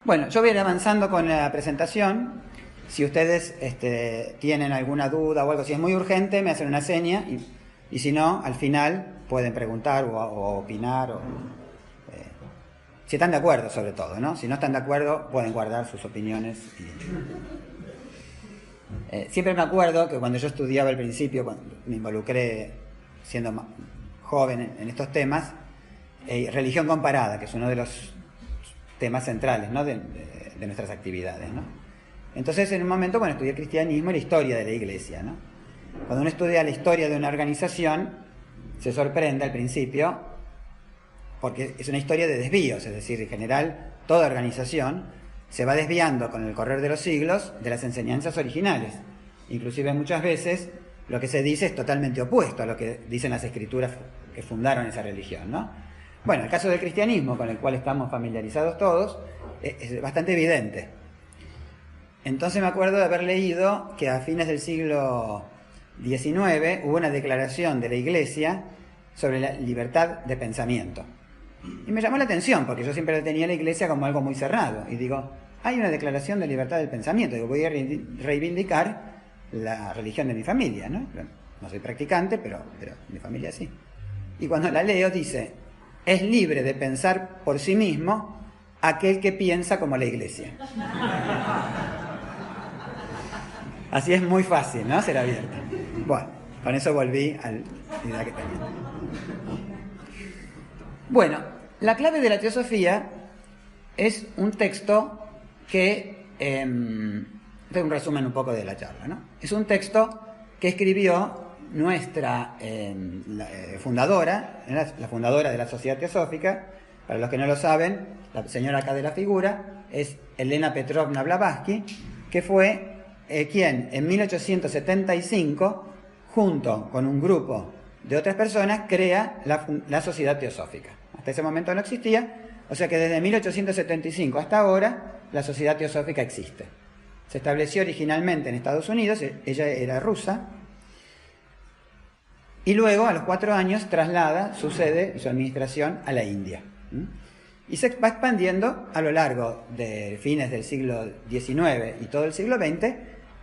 Bueno, yo voy a ir avanzando con la presentación. Si ustedes tienen alguna duda o algo, si es muy urgente, me hacen una seña y si no, al final pueden preguntar o opinar. Si están de acuerdo, sobre todo, ¿no? Si no están de acuerdo, pueden guardar sus opiniones. Siempre me acuerdo que cuando yo estudiaba al principio, cuando me involucré siendo joven en estos temas, religión comparada, que es uno de los temas centrales, ¿no? de nuestras actividades, ¿no? Entonces, en un momento, bueno, estudié cristianismo y la historia de la iglesia, ¿no? Cuando uno estudia la historia de una organización, se sorprende al principio, porque es una historia de desvíos, es decir, en general, toda organización se va desviando con el correr de los siglos de las enseñanzas originales. Inclusive muchas veces lo que se dice es totalmente opuesto a lo que dicen las escrituras que fundaron esa religión, ¿no? Bueno, el caso del cristianismo, con el cual estamos familiarizados todos, es bastante evidente. Entonces me acuerdo de haber leído que a fines del siglo XIX hubo una declaración de la Iglesia sobre la libertad de pensamiento. Y me llamó la atención, porque yo siempre tenía la Iglesia como algo muy cerrado. Y digo, hay una declaración de libertad del pensamiento. Digo, voy a reivindicar la religión de mi familia, ¿no? No soy practicante, pero mi familia sí. Y cuando la leo dice, es libre de pensar por sí mismo aquel que piensa como la Iglesia. Así es muy fácil, ¿no? Ser abierta. Bueno, con eso volví a la idea que tenía. Bueno, la clave de la teosofía es un texto que... tengo un resumen un poco de la charla, ¿no? Es un texto que escribió nuestra fundadora, la fundadora de la Sociedad Teosófica. Para los que no lo saben, la señora acá de la figura es Elena Petrovna Blavatsky, que fue quien en 1875, junto con un grupo de otras personas, crea la Sociedad Teosófica. Hasta ese momento no existía, o sea que desde 1875 hasta ahora la Sociedad Teosófica existe. Se estableció originalmente en Estados Unidos, ella era rusa, y luego a los 4 años traslada su sede y su administración a la India. Y se va expandiendo a lo largo de fines del siglo XIX y todo el siglo XX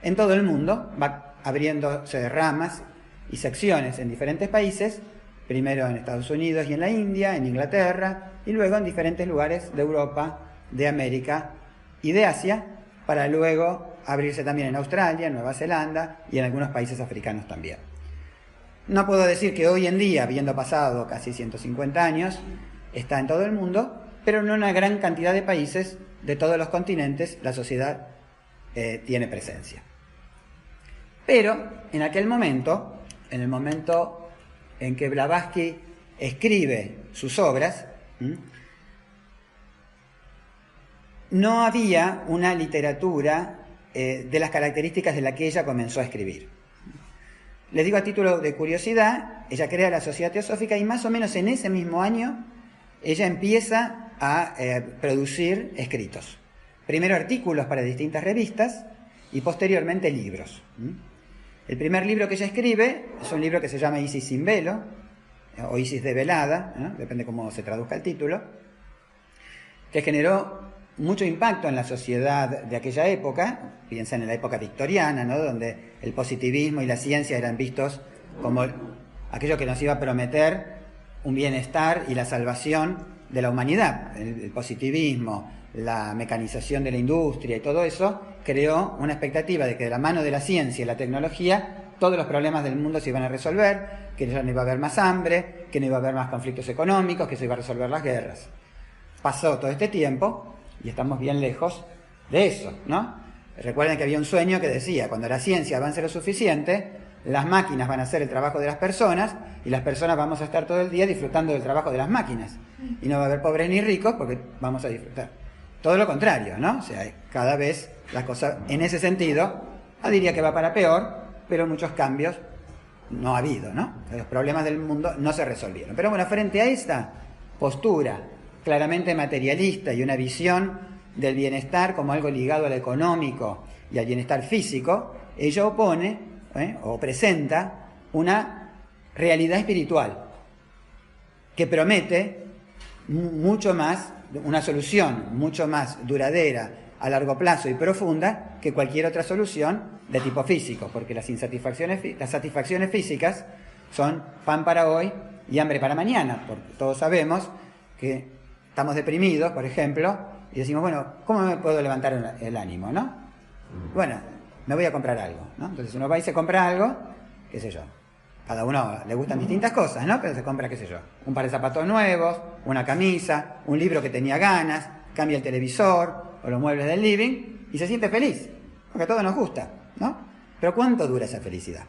en todo el mundo, va abriéndose ramas y secciones en diferentes países, primero en Estados Unidos y en la India, en Inglaterra, y luego en diferentes lugares de Europa, de América y de Asia, para luego abrirse también en Australia, en Nueva Zelanda y en algunos países africanos también. No puedo decir que hoy en día, habiendo pasado casi 150 años, está en todo el mundo, pero en una gran cantidad de países de todos los continentes la sociedad tiene presencia. Pero en aquel momento, en el momento en que Blavatsky escribe sus obras, no había una literatura de las características de la que ella comenzó a escribir. Les digo a título de curiosidad, ella crea la Sociedad Teosófica y más o menos en ese mismo año ella empieza a producir escritos. Primero artículos para distintas revistas y posteriormente libros. El primer libro que ella escribe es un libro que se llama Isis sin velo, o Isis develada, ¿no? Depende cómo se traduzca el título, que generó mucho impacto en la sociedad de aquella época. Piensan en la época victoriana, ¿no? Donde el positivismo y la ciencia eran vistos como aquello que nos iba a prometer un bienestar y la salvación de la humanidad. El positivismo, la mecanización de la industria y todo eso creó una expectativa de que de la mano de la ciencia y la tecnología todos los problemas del mundo se iban a resolver, que ya no iba a haber más hambre, que no iba a haber más conflictos económicos, que se iba a resolver las guerras. Pasó todo este tiempo y estamos bien lejos de eso, ¿no? Recuerden que había un sueño que decía, cuando la ciencia avance lo suficiente, las máquinas van a hacer el trabajo de las personas y las personas vamos a estar todo el día disfrutando del trabajo de las máquinas. Y no va a haber pobres ni ricos porque vamos a disfrutar. Todo lo contrario, ¿no? O sea, cada vez las cosas en ese sentido, diría que va para peor, pero muchos cambios no ha habido, ¿no? Los problemas del mundo no se resolvieron. Pero bueno, frente a esta postura claramente materialista y una visión del bienestar como algo ligado al económico y al bienestar físico, ella opone o presenta una realidad espiritual que promete mucho más, una solución mucho más duradera, a largo plazo y profunda que cualquier otra solución de tipo físico, porque las satisfacciones físicas son pan para hoy y hambre para mañana, porque todos sabemos que estamos deprimidos, por ejemplo, y decimos, bueno, ¿cómo me puedo levantar el ánimo, no? Bueno, me voy a comprar algo, ¿no? Entonces uno va y se compra algo, qué sé yo. Cada uno le gustan distintas cosas, ¿no? Pero se compra, qué sé yo, un par de zapatos nuevos, una camisa, un libro que tenía ganas, cambia el televisor o los muebles del living y se siente feliz, porque a todos nos gusta, ¿no? Pero ¿cuánto dura esa felicidad?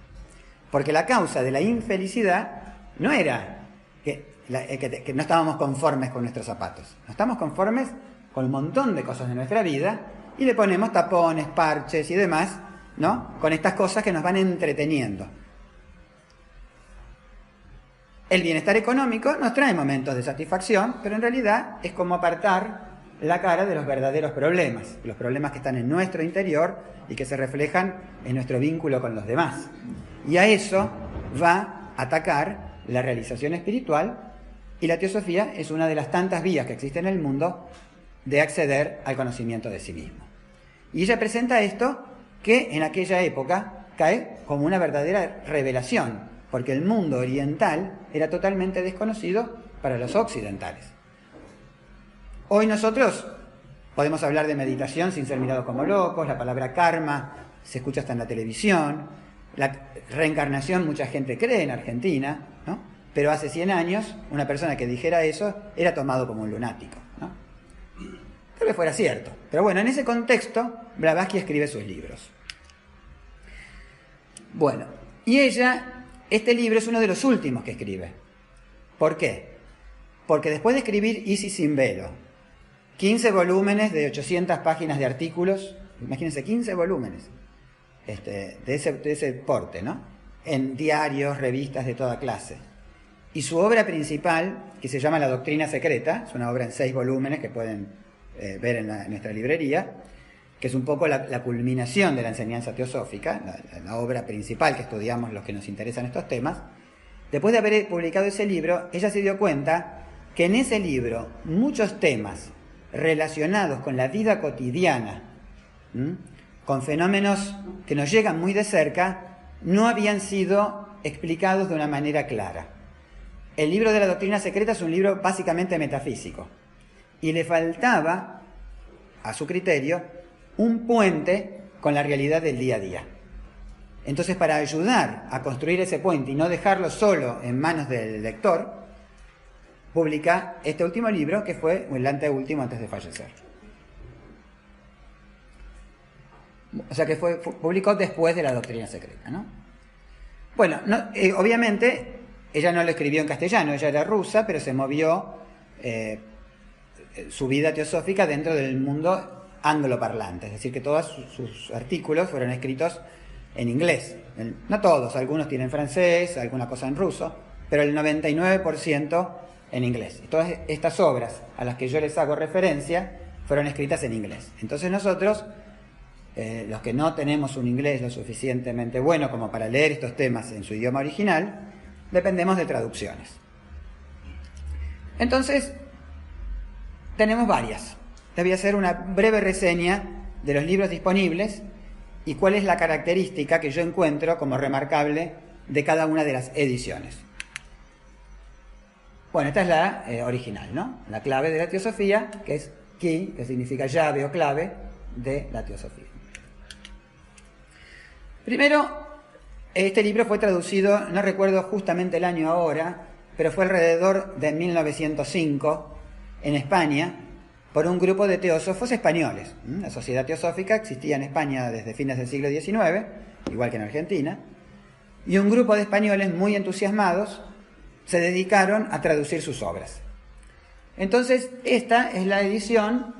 Porque la causa de la infelicidad no era que no estábamos conformes con nuestros zapatos, no estamos conformes con un montón de cosas de nuestra vida y le ponemos tapones, parches y demás, ¿no? Con estas cosas que nos van entreteniendo. El bienestar económico nos trae momentos de satisfacción, pero en realidad es como apartar la cara de los verdaderos problemas, los problemas que están en nuestro interior y que se reflejan en nuestro vínculo con los demás. Y a eso va a atacar la realización espiritual, y la teosofía es una de las tantas vías que existen en el mundo de acceder al conocimiento de sí mismo. Y ella presenta esto que en aquella época cae como una verdadera revelación, porque el mundo oriental era totalmente desconocido para los occidentales. Hoy nosotros podemos hablar de meditación sin ser mirados como locos, la palabra karma se escucha hasta en la televisión, la reencarnación mucha gente cree en Argentina, ¿no? Pero hace 100 años una persona que dijera eso era tomado como un lunático, ¿no? Tal vez fuera cierto, pero bueno, en ese contexto Blavatsky escribe sus libros. Bueno, y este libro es uno de los últimos que escribe. ¿Por qué? Porque después de escribir Isis sin velo, 15 volúmenes de 800 páginas de artículos, imagínense, 15 volúmenes de ese porte, ¿no? En diarios, revistas de toda clase. Y su obra principal, que se llama La Doctrina Secreta, es una obra en 6 volúmenes que pueden ver en nuestra librería, que es un poco la culminación de la enseñanza teosófica, la obra principal que estudiamos los que nos interesan estos temas. Después de haber publicado ese libro, ella se dio cuenta que en ese libro muchos temas relacionados con la vida cotidiana, con fenómenos que nos llegan muy de cerca, no habían sido explicados de una manera clara. El libro de la Doctrina Secreta es un libro básicamente metafísico y le faltaba, a su criterio, un puente con la realidad del día a día. Entonces, para ayudar a construir ese puente y no dejarlo solo en manos del lector, publica este último libro, que fue el anteúltimo antes de fallecer. O sea que publicó después de la Doctrina Secreta, ¿no? Bueno, obviamente ella no lo escribió en castellano, ella era rusa, pero se movió su vida teosófica dentro del mundo angloparlante, es decir, que todos sus artículos fueron escritos en inglés. No todos, algunos tienen francés, alguna cosa en ruso, pero el 99% en inglés. Y todas estas obras a las que yo les hago referencia fueron escritas en inglés. Entonces nosotros, los que no tenemos un inglés lo suficientemente bueno como para leer estos temas en su idioma original, dependemos de traducciones. Entonces, tenemos varias. Les voy a hacer una breve reseña de los libros disponibles y cuál es la característica que yo encuentro como remarcable de cada una de las ediciones. Bueno, esta es la original, ¿no? La clave de la teosofía, que es key, que significa llave o clave de la teosofía. Primero, este libro fue traducido, no recuerdo justamente el año ahora, pero fue alrededor de 1905 en España por un grupo de teósofos españoles. La Sociedad Teosófica existía en España desde fines del siglo XIX, igual que en Argentina, y un grupo de españoles muy entusiasmados se dedicaron a traducir sus obras. Entonces, esta es la edición,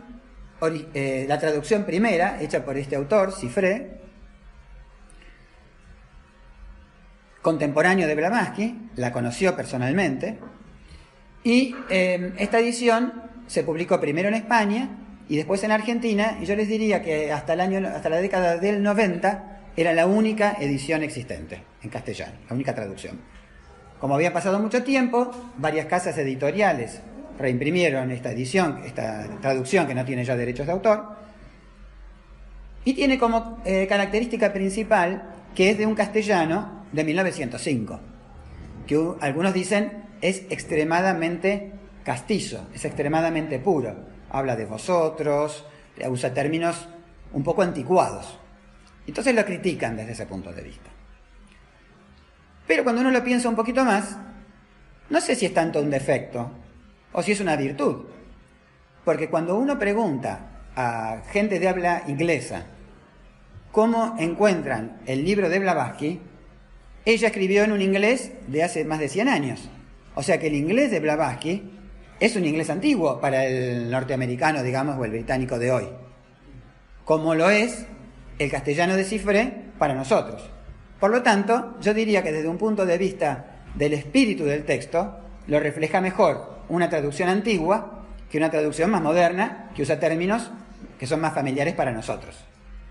la traducción primera, hecha por este autor, Cifré, contemporáneo de Blavatsky, la conoció personalmente, y esta edición se publicó primero en España y después en Argentina, y yo les diría que hasta la década del 90 era la única edición existente en castellano, la única traducción. Como había pasado mucho tiempo, varias casas editoriales reimprimieron esta edición, esta traducción que no tiene ya derechos de autor, y tiene como característica principal que es de un castellano de 1905, que algunos dicen es extremadamente castizo, es extremadamente puro. Habla de vosotros, usa términos un poco anticuados. Entonces lo critican desde ese punto de vista. Pero cuando uno lo piensa un poquito más, no sé si es tanto un defecto o si es una virtud. Porque cuando uno pregunta a gente de habla inglesa cómo encuentran el libro de Blavatsky, ella escribió en un inglés de hace más de 100 años. O sea que el inglés de Blavatsky es un inglés antiguo para el norteamericano, digamos, o el británico de hoy. Como lo es el castellano de Cifré para nosotros. Por lo tanto, yo diría que desde un punto de vista del espíritu del texto, lo refleja mejor una traducción antigua que una traducción más moderna, que usa términos que son más familiares para nosotros.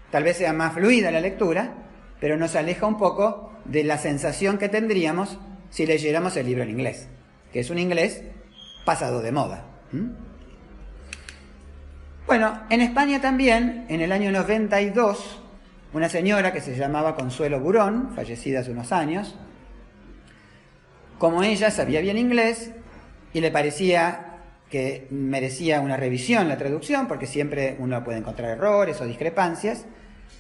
Tal vez sea más fluida la lectura, pero nos aleja un poco de la sensación que tendríamos si leyéramos el libro en inglés, que es un inglés pasado de moda. Bueno, en España también, en el año 92, una señora que se llamaba Consuelo Burón, fallecida hace unos años, como ella sabía bien inglés y le parecía que merecía una revisión la traducción, porque siempre uno puede encontrar errores o discrepancias,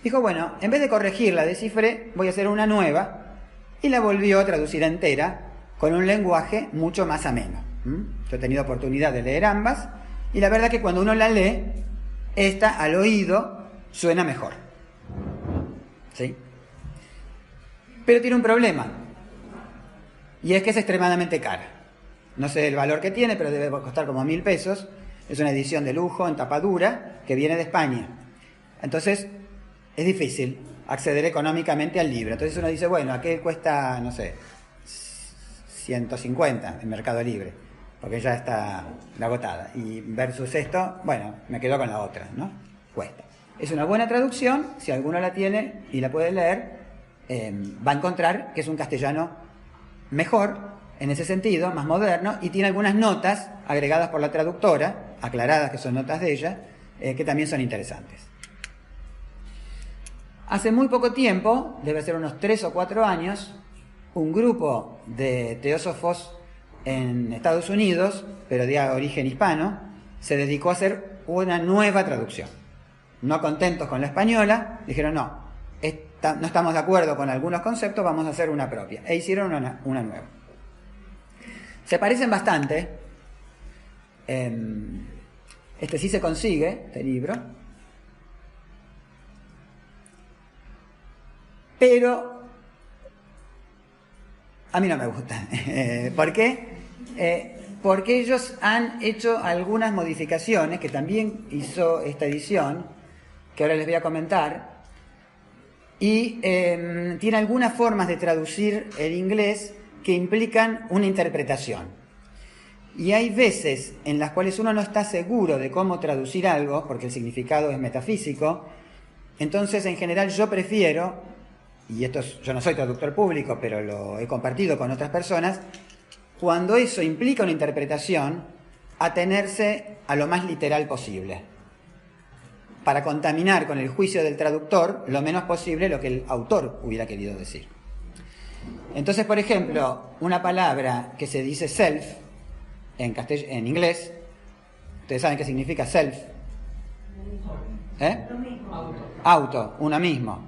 dijo, bueno, en vez de corregirla de Cifré, voy a hacer una nueva, y la volvió a traducir entera con un lenguaje mucho más ameno. Yo he tenido oportunidad de leer ambas, y la verdad que cuando uno la lee, esta al oído suena mejor. ¿Sí? Pero tiene un problema, y es que es extremadamente cara. No sé el valor que tiene, pero debe costar como 1.000 pesos. Es una edición de lujo en tapa dura que viene de España. Entonces es difícil acceder económicamente al libro. Entonces uno dice, bueno, ¿a qué cuesta, no sé, 150 en Mercado Libre? Porque ya está agotada. Y versus esto, bueno, me quedo con la otra, ¿no? Cuesta. Es una buena traducción, si alguno la tiene y la puede leer, va a encontrar que es un castellano mejor, en ese sentido, más moderno, y tiene algunas notas agregadas por la traductora, aclaradas que son notas de ella, que también son interesantes. Hace muy poco tiempo, debe ser unos 3 o 4 años, un grupo de teósofos en Estados Unidos, pero de origen hispano, se dedicó a hacer una nueva traducción. No contentos con la española, dijeron no estamos de acuerdo con algunos conceptos, vamos a hacer una propia. E hicieron una nueva. Se parecen bastante. Este sí se consigue, este libro. Pero a mí no me gusta. ¿Por qué? Porque ellos han hecho algunas modificaciones que también hizo esta edición, que ahora les voy a comentar, y tiene algunas formas de traducir el inglés que implican una interpretación. Y hay veces en las cuales uno no está seguro de cómo traducir algo, porque el significado es metafísico. Entonces, en general, yo prefiero, y yo no soy traductor público, pero lo he compartido con otras personas, cuando eso implica una interpretación, atenerse a lo más literal posible, para contaminar con el juicio del traductor lo menos posible lo que el autor hubiera querido decir. Entonces, por ejemplo, una palabra que se dice self en inglés, ustedes saben qué significa self. Auto, uno mismo.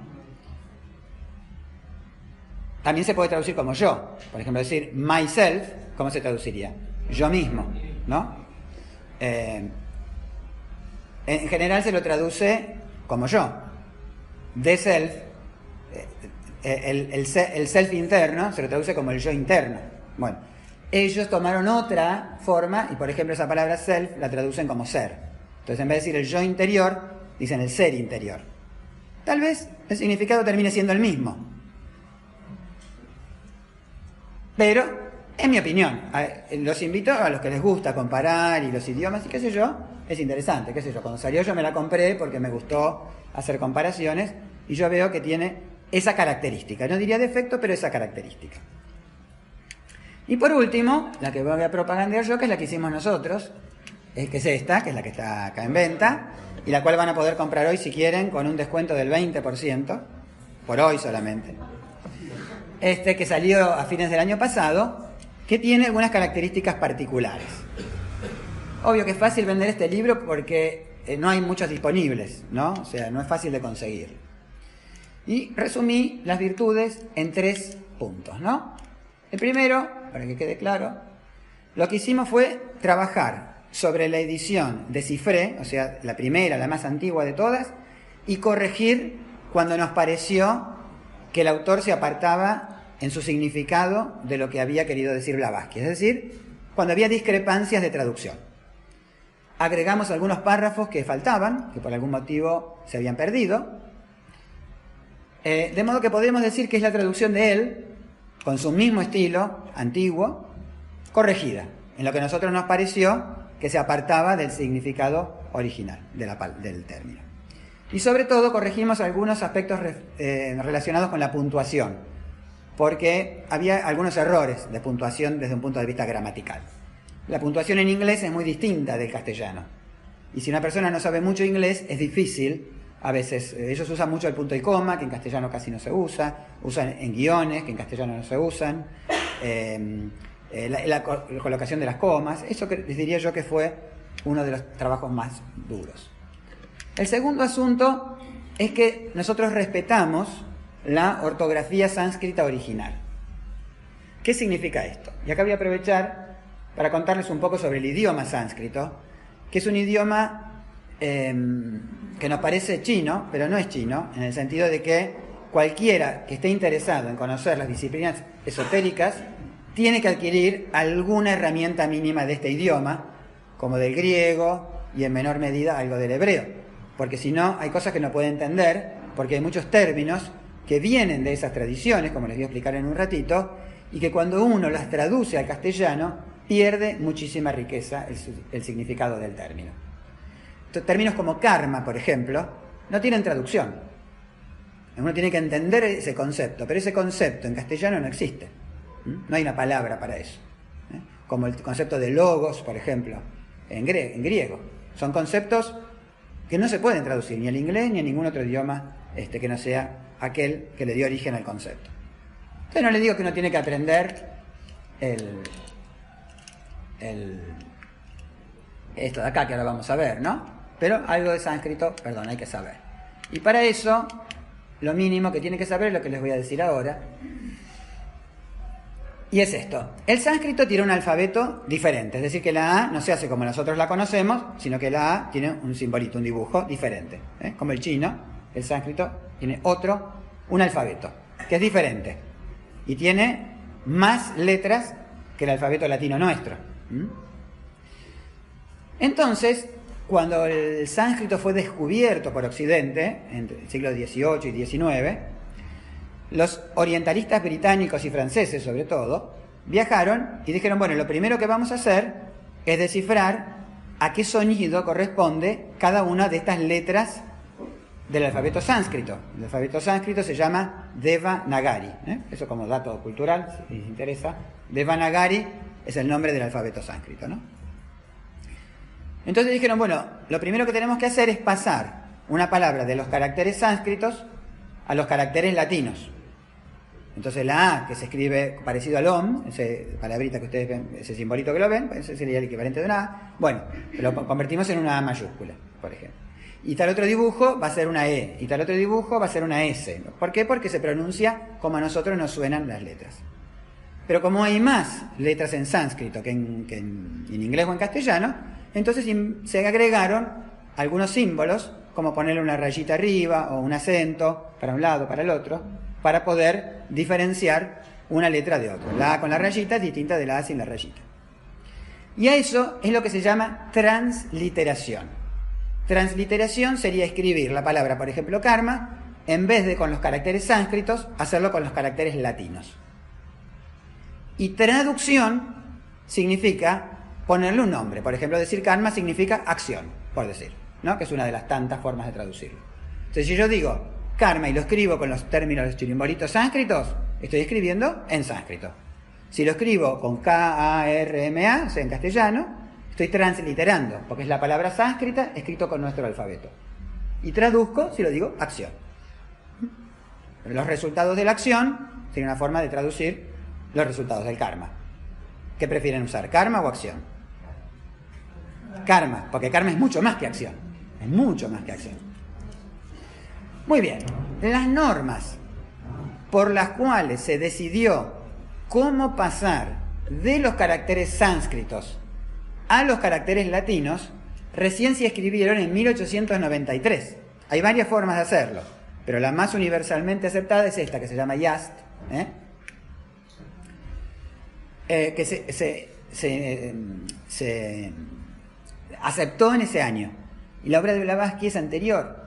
También se puede traducir como yo. Por ejemplo, decir myself, ¿cómo se traduciría? Yo mismo, ¿no? En general se lo traduce como yo. The self, el self interno, se lo traduce como el yo interno. Bueno, ellos tomaron otra forma y, por ejemplo, esa palabra self la traducen como ser. Entonces, en vez de decir el yo interior, dicen el ser interior. Tal vez el significado termine siendo el mismo. Pero, en mi opinión, los invito a los que les gusta comparar y los idiomas y qué sé yo, es interesante, qué sé yo. Cuando salió yo me la compré porque me gustó hacer comparaciones y yo veo que tiene esa característica. No diría defecto, pero esa característica. Y por último, la que voy a propagandear yo, que es la que hicimos nosotros, que es esta, que es la que está acá en venta, y la cual van a poder comprar hoy si quieren con un descuento del 20%, por hoy solamente. Que salió a fines del año pasado, que tiene algunas características particulares. Obvio que es fácil vender este libro porque no hay muchos disponibles, ¿no? O sea, no es fácil de conseguir. Y resumí las virtudes en 3 puntos, ¿no? El primero, para que quede claro, lo que hicimos fue trabajar sobre la edición de Cifré, o sea, la primera, la más antigua de todas, y corregir cuando nos pareció que el autor se apartaba en su significado de lo que había querido decir Blavatsky, es decir, cuando había discrepancias de traducción. Agregamos algunos párrafos que faltaban, que por algún motivo se habían perdido, de modo que podemos decir que es la traducción de él, con su mismo estilo antiguo, corregida, en lo que a nosotros nos pareció que se apartaba del significado original del término. Y sobre todo corregimos algunos aspectos relacionados con la puntuación, porque había algunos errores de puntuación desde un punto de vista gramatical. La puntuación en inglés es muy distinta del castellano. Y si una persona no sabe mucho inglés, es difícil. A veces ellos usan mucho el punto y coma, que en castellano casi no se usa. Usan en guiones, que en castellano no se usan. La colocación de las comas. Eso les diría yo que fue uno de los trabajos más duros. El segundo asunto es que nosotros respetamos la ortografía sánscrita original. ¿Qué significa esto? Y acá voy a aprovechar para contarles un poco sobre el idioma sánscrito, que es un idioma que nos parece chino, pero no es chino, en el sentido de que cualquiera que esté interesado en conocer las disciplinas esotéricas tiene que adquirir alguna herramienta mínima de este idioma, como del griego y en menor medida algo del hebreo, porque si no hay cosas que no puede entender, porque hay muchos términos que vienen de esas tradiciones, como les voy a explicar en un ratito, y que cuando uno las traduce al castellano, pierde muchísima riqueza el significado del término. Entonces, términos como karma, por ejemplo, no tienen traducción. Uno tiene que entender ese concepto, pero ese concepto en castellano no existe. No hay una palabra para eso. Como el concepto de logos, por ejemplo, en griego. Son conceptos que no se pueden traducir ni al inglés ni a ningún otro idioma que no sea aquel que le dio origen al concepto. Entonces no le digo que uno tiene que aprender esto de acá que ahora vamos a ver, ¿no? Pero algo de sánscrito, perdón, hay que saber. Y para eso, lo mínimo que tiene que saber es lo que les voy a decir ahora. Y es esto. El sánscrito tiene un alfabeto diferente, es decir, que la A no se hace como nosotros la conocemos, sino que la A tiene un simbolito, un dibujo diferente. Como el chino, el sánscrito tiene un alfabeto, que es diferente. Y tiene más letras que el alfabeto latino nuestro. Entonces, cuando el sánscrito fue descubierto por Occidente, entre el siglo XVIII y XIX, los orientalistas británicos y franceses, sobre todo, viajaron y dijeron, bueno, lo primero que vamos a hacer es descifrar a qué sonido corresponde cada una de estas letras del alfabeto sánscrito. El alfabeto sánscrito se llama Devanagari. Eso como dato cultural, si les interesa. Devanagari es el nombre del alfabeto sánscrito, ¿no? Entonces dijeron, bueno, lo primero que tenemos que hacer es pasar una palabra de los caracteres sánscritos a los caracteres latinos. Entonces la A, que se escribe parecido al OM, ese palabrita que ustedes ven, ese simbolito que lo ven, ese sería el equivalente de una A. Bueno, lo convertimos en una A mayúscula, por ejemplo. Y tal otro dibujo va a ser una E, y tal otro dibujo va a ser una S. ¿Por qué? Porque se pronuncia como a nosotros nos suenan las letras. Pero como hay más letras en sánscrito que en inglés o en castellano, entonces se agregaron algunos símbolos, como ponerle una rayita arriba o un acento para un lado, para el otro, para poder diferenciar una letra de otra. La A con la rayita es distinta de la A sin la rayita. Y a eso es lo que se llama transliteración. Transliteración sería escribir la palabra, por ejemplo, karma, en vez de con los caracteres sánscritos, hacerlo con los caracteres latinos. Y traducción significa ponerle un nombre. Por ejemplo, decir karma significa acción, por decir, ¿no? Que es una de las tantas formas de traducirlo. Entonces, si yo digo karma y lo escribo con los términos, los chirimbolitos sánscritos, estoy escribiendo en sánscrito. Si lo escribo con K-A-R-M-A, o sea, en castellano, estoy transliterando, porque es la palabra sánscrita escrito con nuestro alfabeto. Y traduzco, si lo digo, acción. Los resultados de la acción sería una forma de traducir los resultados del karma. ¿Qué prefieren usar, karma o acción? Karma, porque karma es mucho más que acción. Es mucho más que acción. Muy bien, las normas por las cuales se decidió cómo pasar de los caracteres sánscritos a los caracteres latinos recién se escribieron en 1893. Hay varias formas de hacerlo, pero la más universalmente aceptada es esta, que se llama Yast, que se aceptó en ese año. Y la obra de Blavatsky es anterior.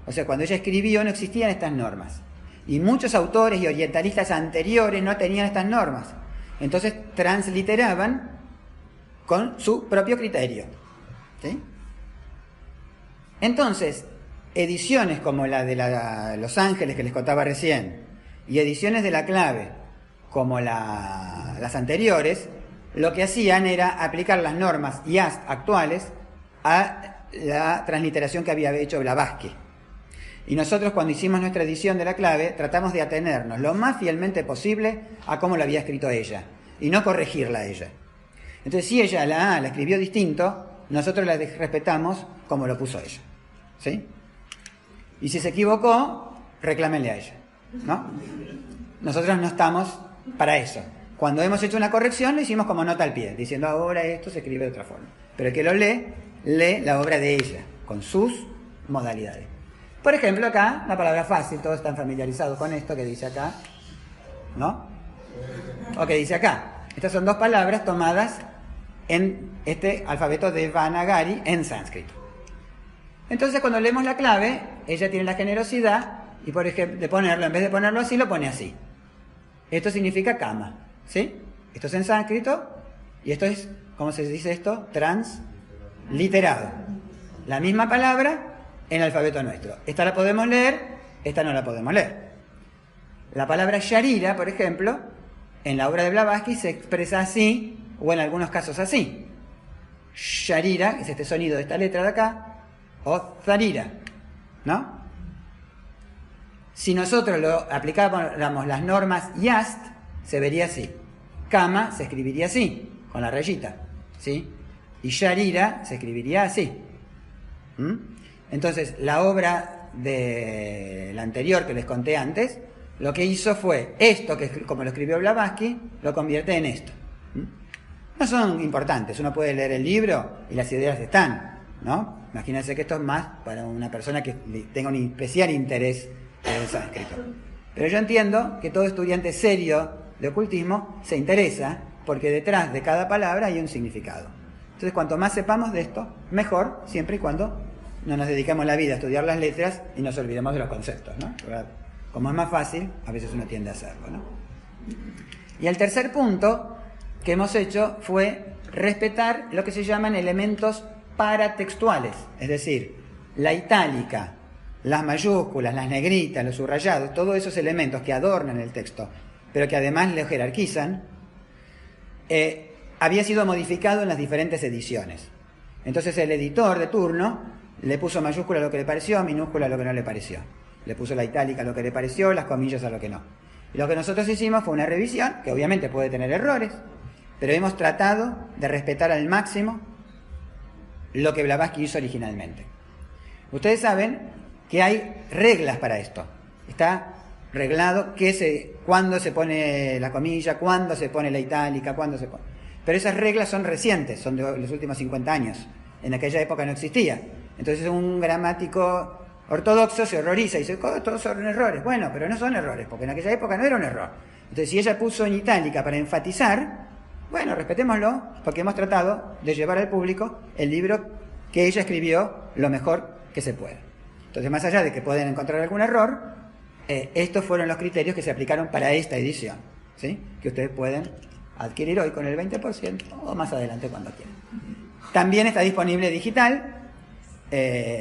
O sea, cuando ella escribió no existían estas normas. Y muchos autores y orientalistas anteriores no tenían estas normas. Entonces transliteraban con su propio criterio. ¿Sí? Entonces, ediciones como la de Los Ángeles que les contaba recién, y ediciones de La Clave como las anteriores, lo que hacían era aplicar las normas Yast actuales a la transliteración que había hecho Blavatsky. Y nosotros, cuando hicimos nuestra edición de La Clave, tratamos de atenernos lo más fielmente posible a cómo lo había escrito ella, y no corregirla a ella. Entonces, si ella la A la escribió distinto, nosotros la respetamos como lo puso ella. ¿Sí? Y si se equivocó, reclámenle a ella, ¿no? Nosotros no estamos para eso. Cuando hemos hecho una corrección, lo hicimos como nota al pie, diciendo ahora esto se escribe de otra forma. Pero el que lo lee la obra de ella, con sus modalidades. Por ejemplo, acá, la palabra fácil, todos están familiarizados con esto que dice acá, ¿no? O que dice acá. Estas son dos palabras tomadas en este alfabeto de Devanagari en sánscrito. Entonces, cuando leemos La Clave, ella tiene la generosidad y, por ejemplo, de ponerlo, en vez de ponerlo así, lo pone así. Esto significa kama, ¿sí? Esto es en sánscrito y esto es, ¿cómo se dice esto? Transliterado. La misma palabra en el alfabeto nuestro. Esta la podemos leer, esta no la podemos leer. La palabra sharira, por ejemplo, en la obra de Blavatsky se expresa así, o en algunos casos así. Sharira, es este sonido de esta letra de acá, o zarira, ¿no? Si nosotros lo aplicáramos las normas Yast, se vería así. Kama se escribiría así, con la rayita, ¿sí? Y sharira se escribiría así. Entonces, la obra de la anterior que les conté antes, lo que hizo fue esto, que como lo escribió Blavatsky, lo convierte en esto. No son importantes, uno puede leer el libro y las ideas están, ¿no? Imagínense que esto es más para una persona que tenga un especial interés en el sánscrito. Pero yo entiendo que todo estudiante serio de ocultismo se interesa porque detrás de cada palabra hay un significado. Entonces, cuanto más sepamos de esto, mejor, siempre y cuando no nos dediquemos la vida a estudiar las letras y nos olvidemos de los conceptos, ¿no? Como es más fácil, a veces uno tiende a hacerlo, ¿no? Y el tercer punto que hemos hecho fue respetar lo que se llaman elementos paratextuales, es decir, la itálica, las mayúsculas, las negritas, los subrayados, todos esos elementos que adornan el texto, pero que además lo jerarquizan, había sido modificado en las diferentes ediciones. Entonces el editor de turno le puso mayúscula a lo que le pareció, minúscula a lo que no le pareció. Le puso la itálica a lo que le pareció, las comillas a lo que no. Y lo que nosotros hicimos fue una revisión, que obviamente puede tener errores, pero hemos tratado de respetar al máximo lo que Blavatsky hizo originalmente. Ustedes saben que hay reglas para esto. Está reglado cuándo se pone la comilla, cuándo se pone la itálica, cuándo se pone. Pero esas reglas son recientes, son de los últimos 50 años. En aquella época no existía. Entonces un gramático ortodoxo se horroriza y dice, todos son errores. Bueno, pero no son errores, porque en aquella época no era un error. Entonces, si ella puso en itálica para enfatizar, bueno, respetémoslo, porque hemos tratado de llevar al público el libro que ella escribió lo mejor que se puede. Entonces, más allá de que pueden encontrar algún error, estos fueron los criterios que se aplicaron para esta edición, ¿sí? Que ustedes pueden adquirir hoy con el 20% o más adelante cuando quieran. También está disponible digital,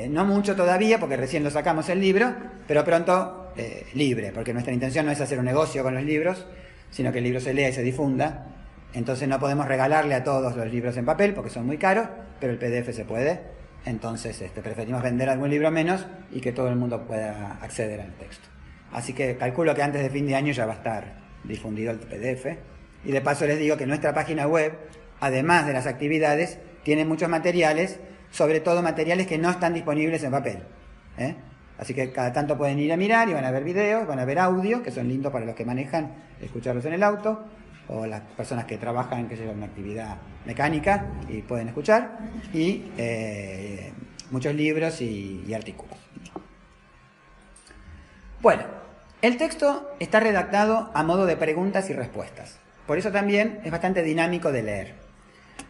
no mucho todavía porque recién lo sacamos el libro, pero pronto libre, porque nuestra intención no es hacer un negocio con los libros, sino que el libro se lea y se difunda. Entonces no podemos regalarle a todos los libros en papel porque son muy caros, pero el PDF se puede. Entonces preferimos vender algún libro menos y que todo el mundo pueda acceder al texto. Así que calculo que antes de fin de año ya va a estar difundido el PDF. Y de paso les digo que nuestra página web, además de las actividades, tiene muchos materiales, sobre todo materiales que no están disponibles en papel. Así que cada tanto pueden ir a mirar y van a ver videos, van a ver audio, que son lindos para los que manejan, escucharlos en el auto, o las personas que trabajan, que llevan una actividad mecánica y pueden escuchar, y muchos libros y artículos. Bueno, el texto está redactado a modo de preguntas y respuestas. Por eso también es bastante dinámico de leer.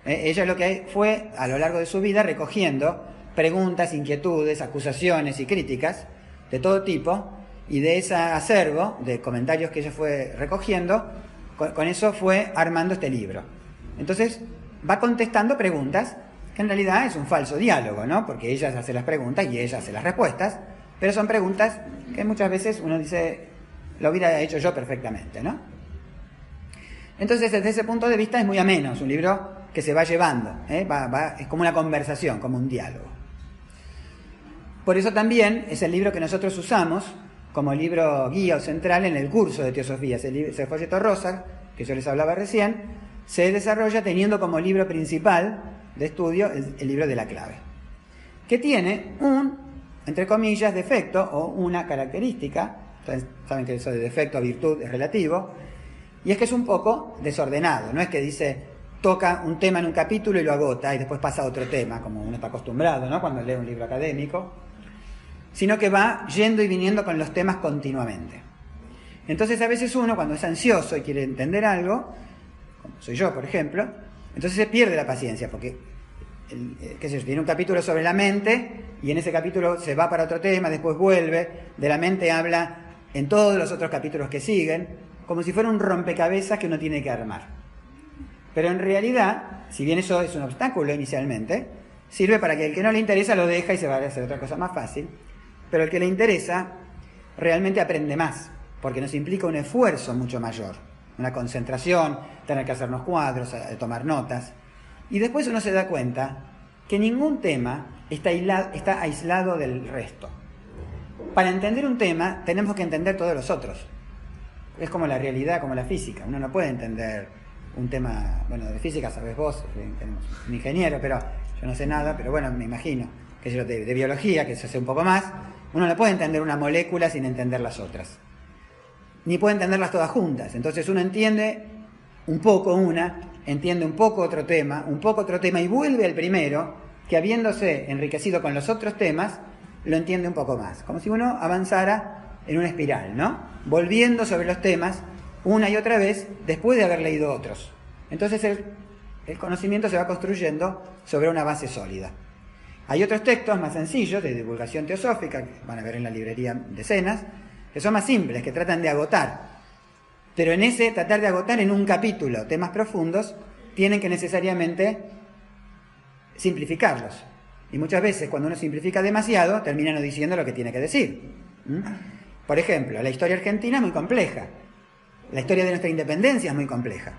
Ella lo que fue, a lo largo de su vida, recogiendo preguntas, inquietudes, acusaciones y críticas de todo tipo, y de ese acervo de comentarios que ella fue recogiendo, con eso fue armando este libro. Entonces, va contestando preguntas, que en realidad es un falso diálogo, ¿no? Porque ella hace las preguntas y ella hace las respuestas, pero son preguntas que muchas veces uno dice, lo hubiera hecho yo perfectamente, ¿no? Entonces, desde ese punto de vista es muy ameno, es un libro que se va llevando, es como una conversación, como un diálogo. Por eso también es el libro que nosotros usamos como libro guía o central en el curso de Teosofía. Ese folleto rosa, que yo les hablaba recién, se desarrolla teniendo como libro principal de estudio el libro de la clave, que tiene un, entre comillas, defecto o una característica. Ustedes saben que eso de defecto a virtud es relativo, y es que es un poco desordenado. No es que dice, toca un tema en un capítulo y lo agota y después pasa a otro tema, como uno está acostumbrado, ¿no?, cuando lee un libro académico, sino que va yendo y viniendo con los temas continuamente. Entonces a veces uno, cuando es ansioso y quiere entender algo, como soy yo, por ejemplo, entonces se pierde la paciencia, porque qué sé yo, tiene un capítulo sobre la mente y en ese capítulo se va para otro tema, después vuelve, de la mente habla en todos los otros capítulos que siguen, como si fuera un rompecabezas que uno tiene que armar. Pero en realidad, si bien eso es un obstáculo inicialmente, sirve para que el que no le interesa lo deja y se va a hacer otra cosa más fácil, pero el que le interesa realmente aprende más, porque nos implica un esfuerzo mucho mayor, una concentración, tener que hacernos cuadros, tomar notas, y después uno se da cuenta que ningún tema está aislado del resto. Para entender un tema tenemos que entender todos los otros. Es como la realidad, como la física. Uno no puede entender un tema, bueno, de física sabes vos, tenemos un ingeniero, pero yo no sé nada, pero bueno, me imagino que yo de biología, que se hace un poco más, uno no puede entender una molécula sin entender las otras. Ni puede entenderlas todas juntas. Entonces uno entiende un poco una, entiende un poco otro tema y vuelve al primero, que habiéndose enriquecido con los otros temas, lo entiende un poco más. Como si uno avanzara en una espiral, ¿no? Volviendo sobre los temas una y otra vez después de haber leído otros. Entonces el conocimiento se va construyendo sobre una base sólida. Hay otros textos más sencillos de divulgación teosófica, que van a ver en la librería decenas, que son más simples, que tratan de agotar. Pero en ese tratar de agotar en un capítulo temas profundos, tienen que necesariamente simplificarlos. Y muchas veces cuando uno simplifica demasiado, termina no diciendo lo que tiene que decir. Por ejemplo, la historia argentina es muy compleja. La historia de nuestra independencia es muy compleja.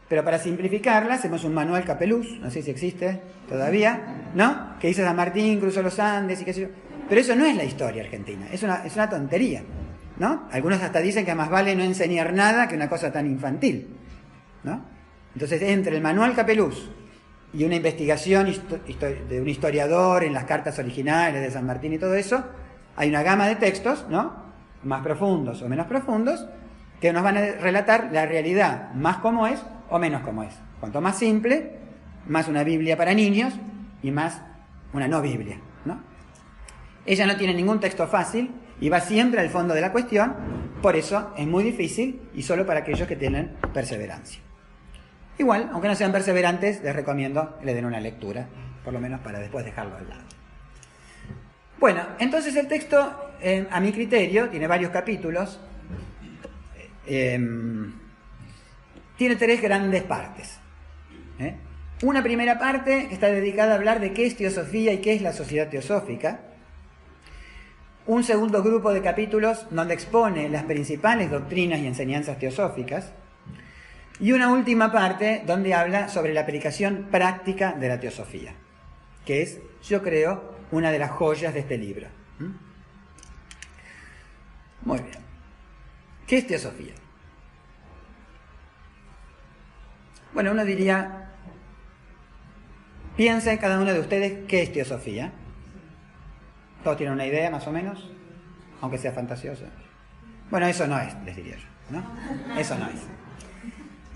Pero para simplificarla hacemos un manual Capeluz, no sé si existe todavía, ¿no? Que dice San Martín, cruzó los Andes y qué sé yo. Pero eso no es la historia argentina, es una tontería, ¿no? Algunos hasta dicen que más vale no enseñar nada que una cosa tan infantil, ¿no? Entonces, entre el manual Capeluz y una investigación de un historiador en las cartas originales de San Martín y todo eso, hay una gama de textos, ¿no?, más profundos o menos profundos, que nos van a relatar la realidad más como es o menos como es. Cuanto más simple, más una Biblia para niños y más una no Biblia, ¿no? Ella no tiene ningún texto fácil y va siempre al fondo de la cuestión, por eso es muy difícil y solo para aquellos que tienen perseverancia. Igual, aunque no sean perseverantes, les recomiendo que le den una lectura, por lo menos para después dejarlo al lado. Bueno, entonces el texto, a mi criterio, tiene varios capítulos. Tiene tres grandes partes. Una primera parte está dedicada a hablar de qué es teosofía y qué es la sociedad teosófica. Un segundo grupo de capítulos donde expone las principales doctrinas y enseñanzas teosóficas, Y una última parte donde habla sobre la aplicación práctica de la teosofía, que es, yo creo, una de las joyas de este libro. Muy bien. ¿Qué es teosofía? Bueno, uno diría, piensen cada uno de ustedes qué es teosofía. ¿Todos tienen una idea más o menos? Aunque sea fantasiosa. Bueno, eso no es, les diría yo, ¿no? Eso no es.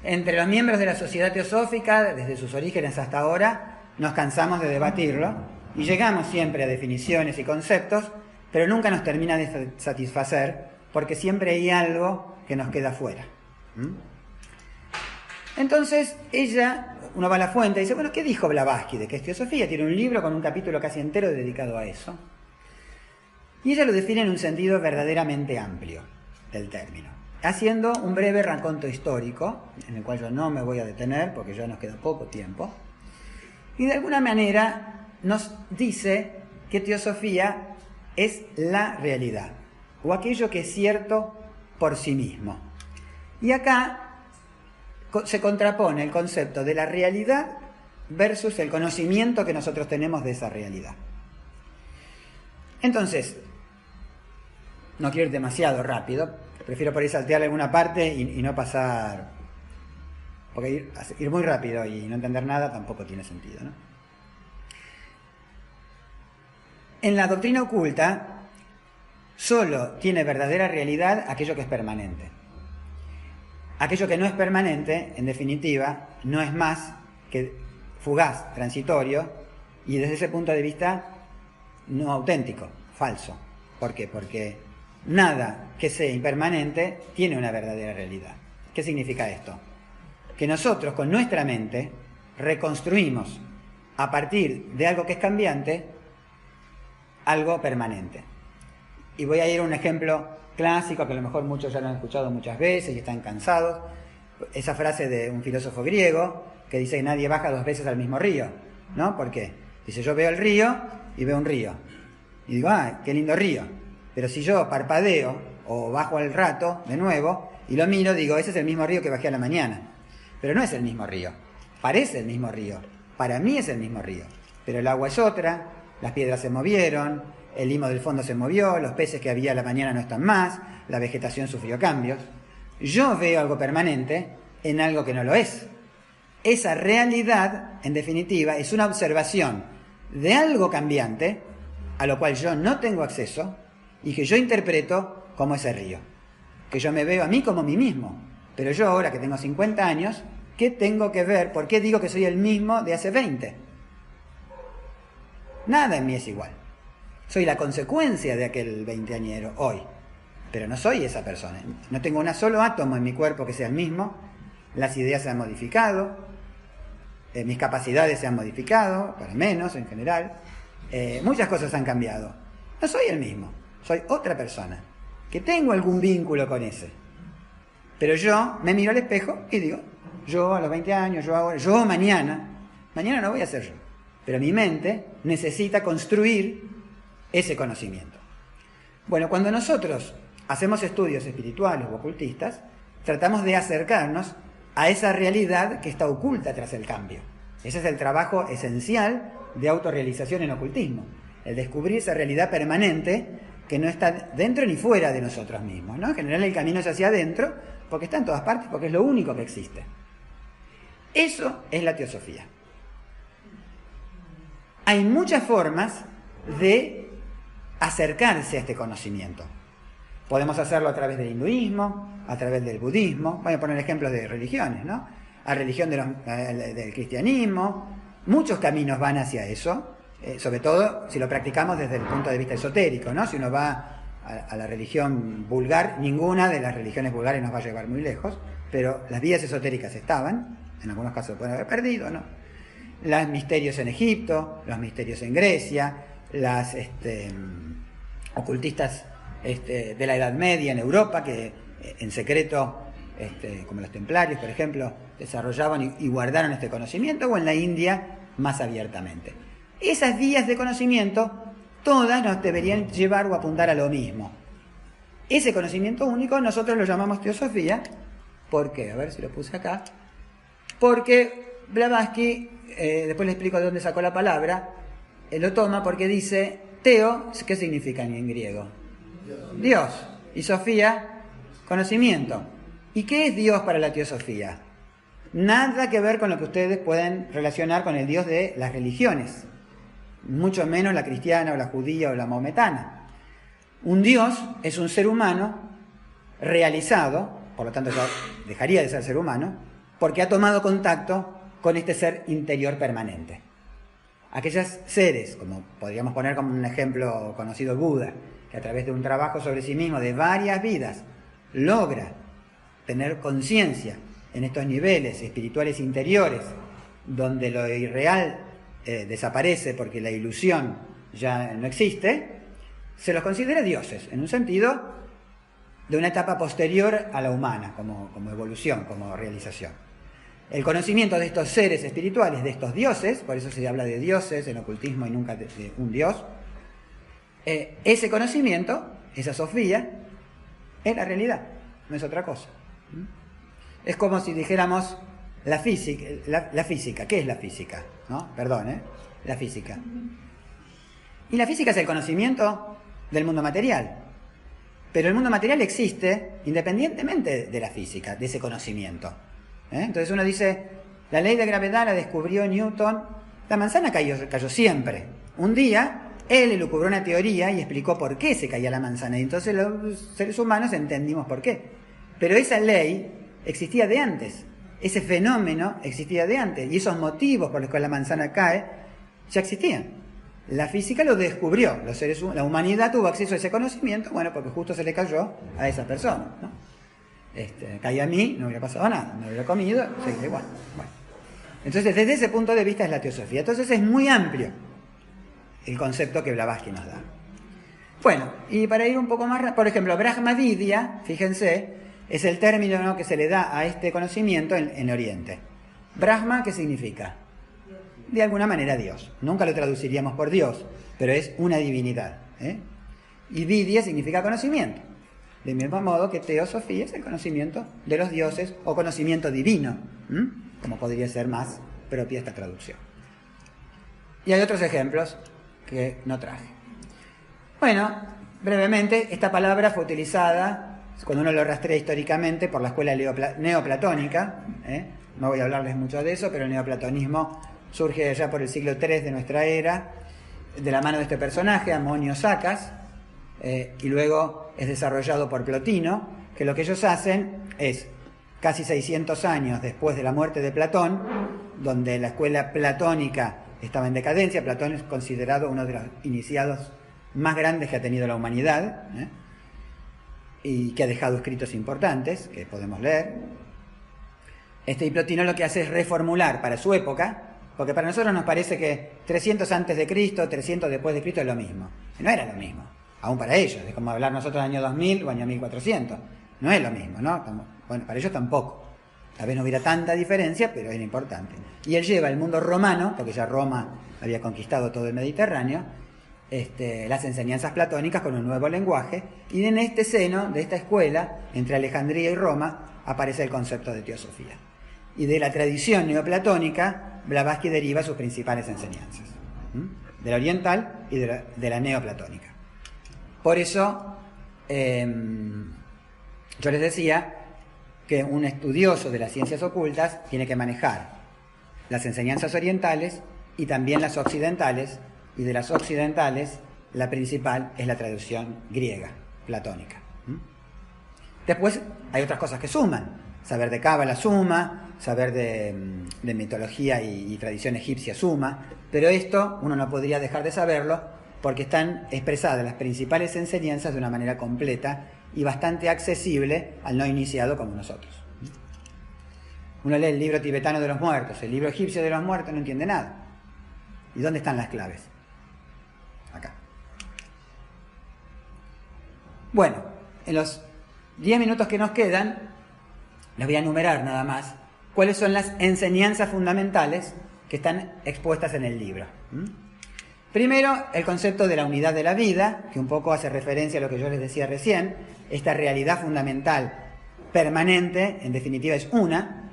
Entre los miembros de la Sociedad Teosófica, desde sus orígenes hasta ahora, nos cansamos de debatirlo y llegamos siempre a definiciones y conceptos, pero nunca nos termina de satisfacer porque siempre hay algo que nos queda fuera. Entonces, uno va a la fuente y dice, bueno, ¿qué dijo Blavatsky de qué es teosofía? Tiene un libro con un capítulo casi entero dedicado a eso. Y ella lo define en un sentido verdaderamente amplio del término, haciendo un breve raconto histórico, en el cual yo no me voy a detener porque ya nos queda poco tiempo, y de alguna manera nos dice que teosofía es la realidad, o aquello que es cierto por sí mismo. Y acá se contrapone el concepto de la realidad versus el conocimiento que nosotros tenemos de esa realidad. Entonces, no quiero ir demasiado rápido, prefiero por ahí saltear alguna parte y no pasar, porque ir muy rápido y no entender nada tampoco tiene sentido, ¿no? En la doctrina oculta solo tiene verdadera realidad aquello que es permanente. Aquello que no es permanente, en definitiva, no es más que fugaz, transitorio, y desde ese punto de vista no auténtico, falso. ¿Por qué? Porque nada que sea impermanente tiene una verdadera realidad. ¿Qué significa esto? Que nosotros con nuestra mente reconstruimos a partir de algo que es cambiante algo permanente. Y voy a ir a un ejemplo clásico que a lo mejor muchos ya lo han escuchado muchas veces y están cansados. Esa frase de un filósofo griego que dice que nadie baja 2 veces al mismo río, ¿no? ¿Por qué? Dice, yo veo el río y veo un río. Y digo, qué lindo río. Pero si yo parpadeo o bajo al rato de nuevo y lo miro, digo, ese es el mismo río que bajé a la mañana. Pero no es el mismo río. Parece el mismo río. Para mí es el mismo río. Pero el agua es otra, las piedras se movieron, el limo del fondo se movió, los peces que había a la mañana no están más, la vegetación sufrió cambios. Yo veo algo permanente en algo que no lo es. Esa realidad, en definitiva, es una observación de algo cambiante a lo cual yo no tengo acceso y que yo interpreto como ese río. Que yo me veo a mí como mí mismo. Pero yo ahora que tengo 50 años, ¿qué tengo que ver? ¿Por qué digo que soy el mismo de hace 20? Nada en mí es igual. Soy la consecuencia de aquel veinteañero hoy, pero no soy esa persona. No tengo un solo átomo en mi cuerpo que sea el mismo. Las ideas se han modificado, mis capacidades se han modificado, para menos en general. Muchas cosas han cambiado. No soy el mismo, soy otra persona, que tengo algún vínculo con ese. Pero yo me miro al espejo y digo, yo a los 20 años, yo ahora, yo mañana no voy a ser yo. Pero mi mente necesita construir ese conocimiento. Bueno, cuando nosotros hacemos estudios espirituales o ocultistas, tratamos de acercarnos a esa realidad que está oculta tras el cambio. Ese es el trabajo esencial de autorrealización en ocultismo, el descubrir esa realidad permanente que no está dentro ni fuera de nosotros mismos, ¿no? En general el camino es hacia adentro porque está en todas partes, porque es lo único que existe. Eso es la teosofía. Hay muchas formas de acercarse a este conocimiento. Podemos hacerlo a través del hinduismo, a través del budismo, voy a poner ejemplos de religiones, ¿no? A religión del cristianismo. Muchos caminos van hacia eso, sobre todo si lo practicamos desde el punto de vista esotérico, ¿no? Si uno va a la religión vulgar, ninguna de las religiones vulgares nos va a llevar muy lejos, pero las vías esotéricas estaban, en algunos casos se pueden haber perdido, ¿no? Los misterios en Egipto, los misterios en Grecia, las ocultistas de la Edad Media en Europa, que en secreto, como los templarios, por ejemplo, desarrollaban y guardaron este conocimiento, o en la India más abiertamente. Esas vías de conocimiento, todas nos deberían llevar o apuntar a lo mismo. Ese conocimiento único nosotros lo llamamos teosofía, ¿Por qué? A ver si lo puse acá. Porque Blavatsky, después le explico de dónde sacó la palabra, lo toma porque dice, teo, ¿qué significa en griego? Dios. Y Sofía, conocimiento. ¿Y qué es Dios para la teosofía? Nada que ver con lo que ustedes pueden relacionar con el Dios de las religiones, mucho menos la cristiana o la judía o la maometana. Un Dios es un ser humano realizado, por lo tanto ya dejaría de ser ser humano, porque ha tomado contacto con este ser interior permanente. Aquellos seres, como podríamos poner como un ejemplo conocido Buda, que a través de un trabajo sobre sí mismo de varias vidas logra tener conciencia en estos niveles espirituales interiores, donde lo irreal desaparece porque la ilusión ya no existe, se los considera dioses, en un sentido de una etapa posterior a la humana, como evolución, como realización. El conocimiento de estos seres espirituales, de estos dioses, por eso se habla de dioses en ocultismo y nunca de un dios, ese conocimiento, esa Sofía, es la realidad, no es otra cosa. Es como si dijéramos la física. ¿Qué es la física? ¿No? Perdón, la física. Y la física es el conocimiento del mundo material. Pero el mundo material existe independientemente de la física, de ese conocimiento. Entonces uno dice, la ley de gravedad la descubrió Newton, la manzana cayó siempre. Un día él elucubró una teoría y explicó por qué se caía la manzana, y entonces los seres humanos entendimos por qué. Pero esa ley existía de antes, ese fenómeno existía de antes, y esos motivos por los que la manzana cae ya existían. La física lo descubrió, la humanidad tuvo acceso a ese conocimiento, bueno, porque justo se le cayó a esa persona, ¿no? Caía a mí, no hubiera pasado nada, me hubiera comido, seguía igual. Bueno. Entonces, desde ese punto de vista es la teosofía. Entonces es muy amplio el concepto que Blavatsky nos da. Bueno, y para ir un poco más, por ejemplo, Brahma Vidya, fíjense, es el término, ¿no?, que se le da a este conocimiento en Oriente. Brahma, ¿qué significa? De alguna manera Dios. Nunca lo traduciríamos por Dios, pero es una divinidad. Y Vidya significa conocimiento. Del mismo modo que teosofía es el conocimiento de los dioses o conocimiento divino, como podría ser más propia esta traducción. Y hay otros ejemplos que no traje. Bueno, brevemente, esta palabra fue utilizada, cuando uno lo rastrea históricamente, por la escuela neoplatónica. No voy a hablarles mucho de eso, pero el neoplatonismo surge allá por el siglo III de nuestra era, de la mano de este personaje, Amonio Sacas, y luego es desarrollado por Plotino, que lo que ellos hacen es, casi 600 años después de la muerte de Platón, donde la escuela platónica estaba en decadencia. Platón es considerado uno de los iniciados más grandes que ha tenido la humanidad, y que ha dejado escritos importantes que podemos leer. Y Plotino lo que hace es reformular para su época, porque para nosotros nos parece que 300 antes de Cristo, 300 después de Cristo es lo mismo. No era lo mismo, aún para ellos. Es como hablar nosotros del año 2000 o año 1400. No es lo mismo, ¿no? Bueno, para ellos tampoco. Tal vez no hubiera tanta diferencia, pero era importante. Y él lleva el mundo romano, porque ya Roma había conquistado todo el Mediterráneo, las enseñanzas platónicas con un nuevo lenguaje, y en este seno de esta escuela, entre Alejandría y Roma, aparece el concepto de teosofía. Y de la tradición neoplatónica, Blavatsky deriva sus principales enseñanzas, de la oriental y de la neoplatónica. Por eso, yo les decía que un estudioso de las ciencias ocultas tiene que manejar las enseñanzas orientales y también las occidentales, y de las occidentales la principal es la tradición griega, platónica. Después hay otras cosas que suman. Saber de Cábala suma, saber de mitología y tradición egipcia suma, pero esto uno no podría dejar de saberlo porque están expresadas las principales enseñanzas de una manera completa y bastante accesible al no iniciado como nosotros. Uno lee el libro tibetano de los muertos, el libro egipcio de los muertos, no entiende nada. ¿Y dónde están las claves? Acá. Bueno, en los 10 minutos que nos quedan, les voy a enumerar nada más cuáles son las enseñanzas fundamentales que están expuestas en el libro. Primero, el concepto de la unidad de la vida, que un poco hace referencia a lo que yo les decía recién, esta realidad fundamental permanente, en definitiva es una,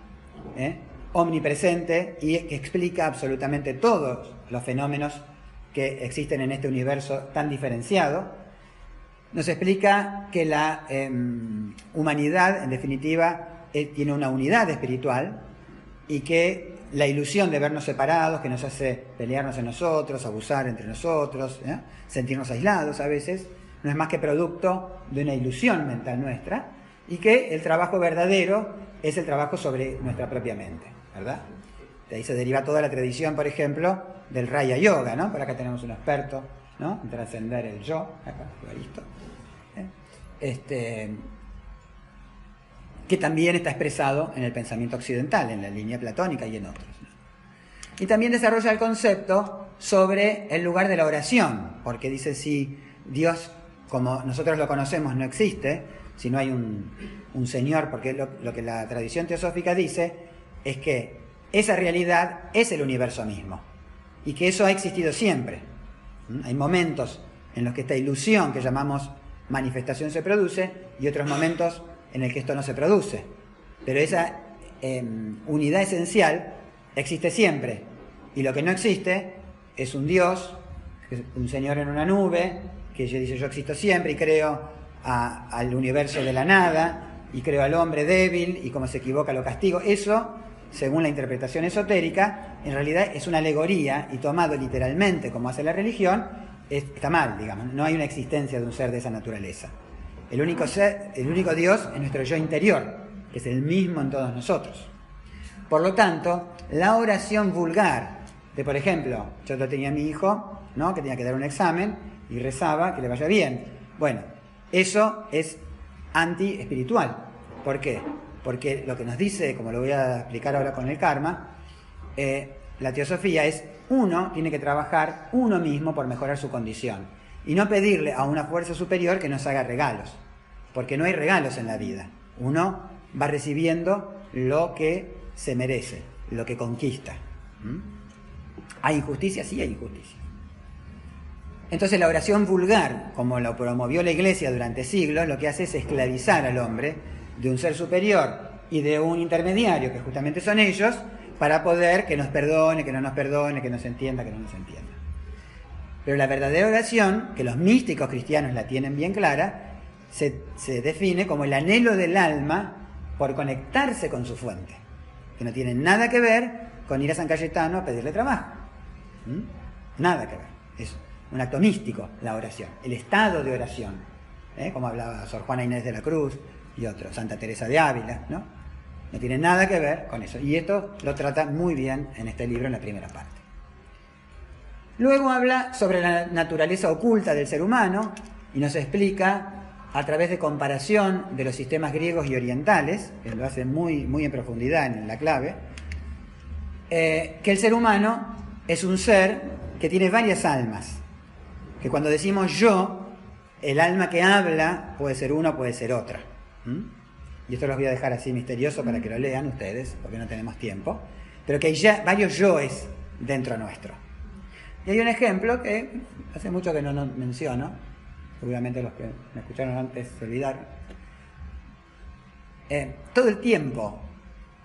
omnipresente y que explica absolutamente todos los fenómenos que existen en este universo tan diferenciado. Nos explica que la humanidad, en definitiva, tiene una unidad espiritual y que la ilusión de vernos separados, que nos hace pelearnos en nosotros, abusar entre nosotros, sentirnos aislados a veces, no es más que producto de una ilusión mental nuestra, y que el trabajo verdadero es el trabajo sobre nuestra propia mente, ¿verdad? De ahí se deriva toda la tradición, por ejemplo, del Raya Yoga, ¿no? Por acá tenemos un experto, ¿no?, en trascender el yo, acá, listo. Que también está expresado en el pensamiento occidental, en la línea platónica y en otros. Y también desarrolla el concepto sobre el lugar de la oración, porque dice, si Dios, como nosotros lo conocemos, no existe, si no hay un Señor, porque lo que la tradición teosófica dice es que esa realidad es el universo mismo, y que eso ha existido siempre. Hay momentos en los que esta ilusión que llamamos manifestación se produce, y otros momentos en el que esto no se produce, pero esa unidad esencial existe siempre, y lo que no existe es un Dios, un Señor en una nube, que dice yo existo siempre y creo al universo de la nada, y creo al hombre débil, y como se equivoca lo castigo. Eso, según la interpretación esotérica, en realidad es una alegoría, y tomado literalmente como hace la religión, está mal, digamos, no hay una existencia de un ser de esa naturaleza. El único Dios es nuestro yo interior, que es el mismo en todos nosotros. Por lo tanto, la oración vulgar de, por ejemplo, yo tenía a mi hijo, ¿no?, que tenía que dar un examen y rezaba que le vaya bien. Bueno, eso es anti-espiritual. ¿Por qué? Porque lo que nos dice, como lo voy a explicar ahora con el karma, la teosofía es uno tiene que trabajar uno mismo por mejorar su condición y no pedirle a una fuerza superior que nos haga regalos, porque no hay regalos en la vida. Uno va recibiendo lo que se merece, lo que conquista. ¿Hay injusticia? Sí, hay injusticia. Entonces la oración vulgar, como lo promovió la Iglesia durante siglos, lo que hace es esclavizar al hombre de un ser superior y de un intermediario, que justamente son ellos, para poder que nos perdone, que no nos perdone, que nos entienda, que no nos entienda. Pero la verdadera oración, que los místicos cristianos la tienen bien clara, se define como el anhelo del alma por conectarse con su fuente, que no tiene nada que ver con ir a San Cayetano a pedirle trabajo. Nada que ver. Es un acto místico la oración, el estado de oración, como hablaba Sor Juana Inés de la Cruz y otros, Santa Teresa de Ávila, ¿no? No tiene nada que ver con eso. Y esto lo trata muy bien en este libro, en la primera parte. Luego habla sobre la naturaleza oculta del ser humano y nos explica, a través de comparación de los sistemas griegos y orientales, que lo hace muy, muy en profundidad en la clave, que el ser humano es un ser que tiene varias almas. Que cuando decimos yo, el alma que habla puede ser una o puede ser otra. Y esto los voy a dejar así misterioso para que lo lean ustedes, porque no tenemos tiempo, pero que hay ya varios yoes dentro nuestro. Y hay un ejemplo que hace mucho que no menciono, seguramente los que me escucharon antes se olvidaron. Todo el tiempo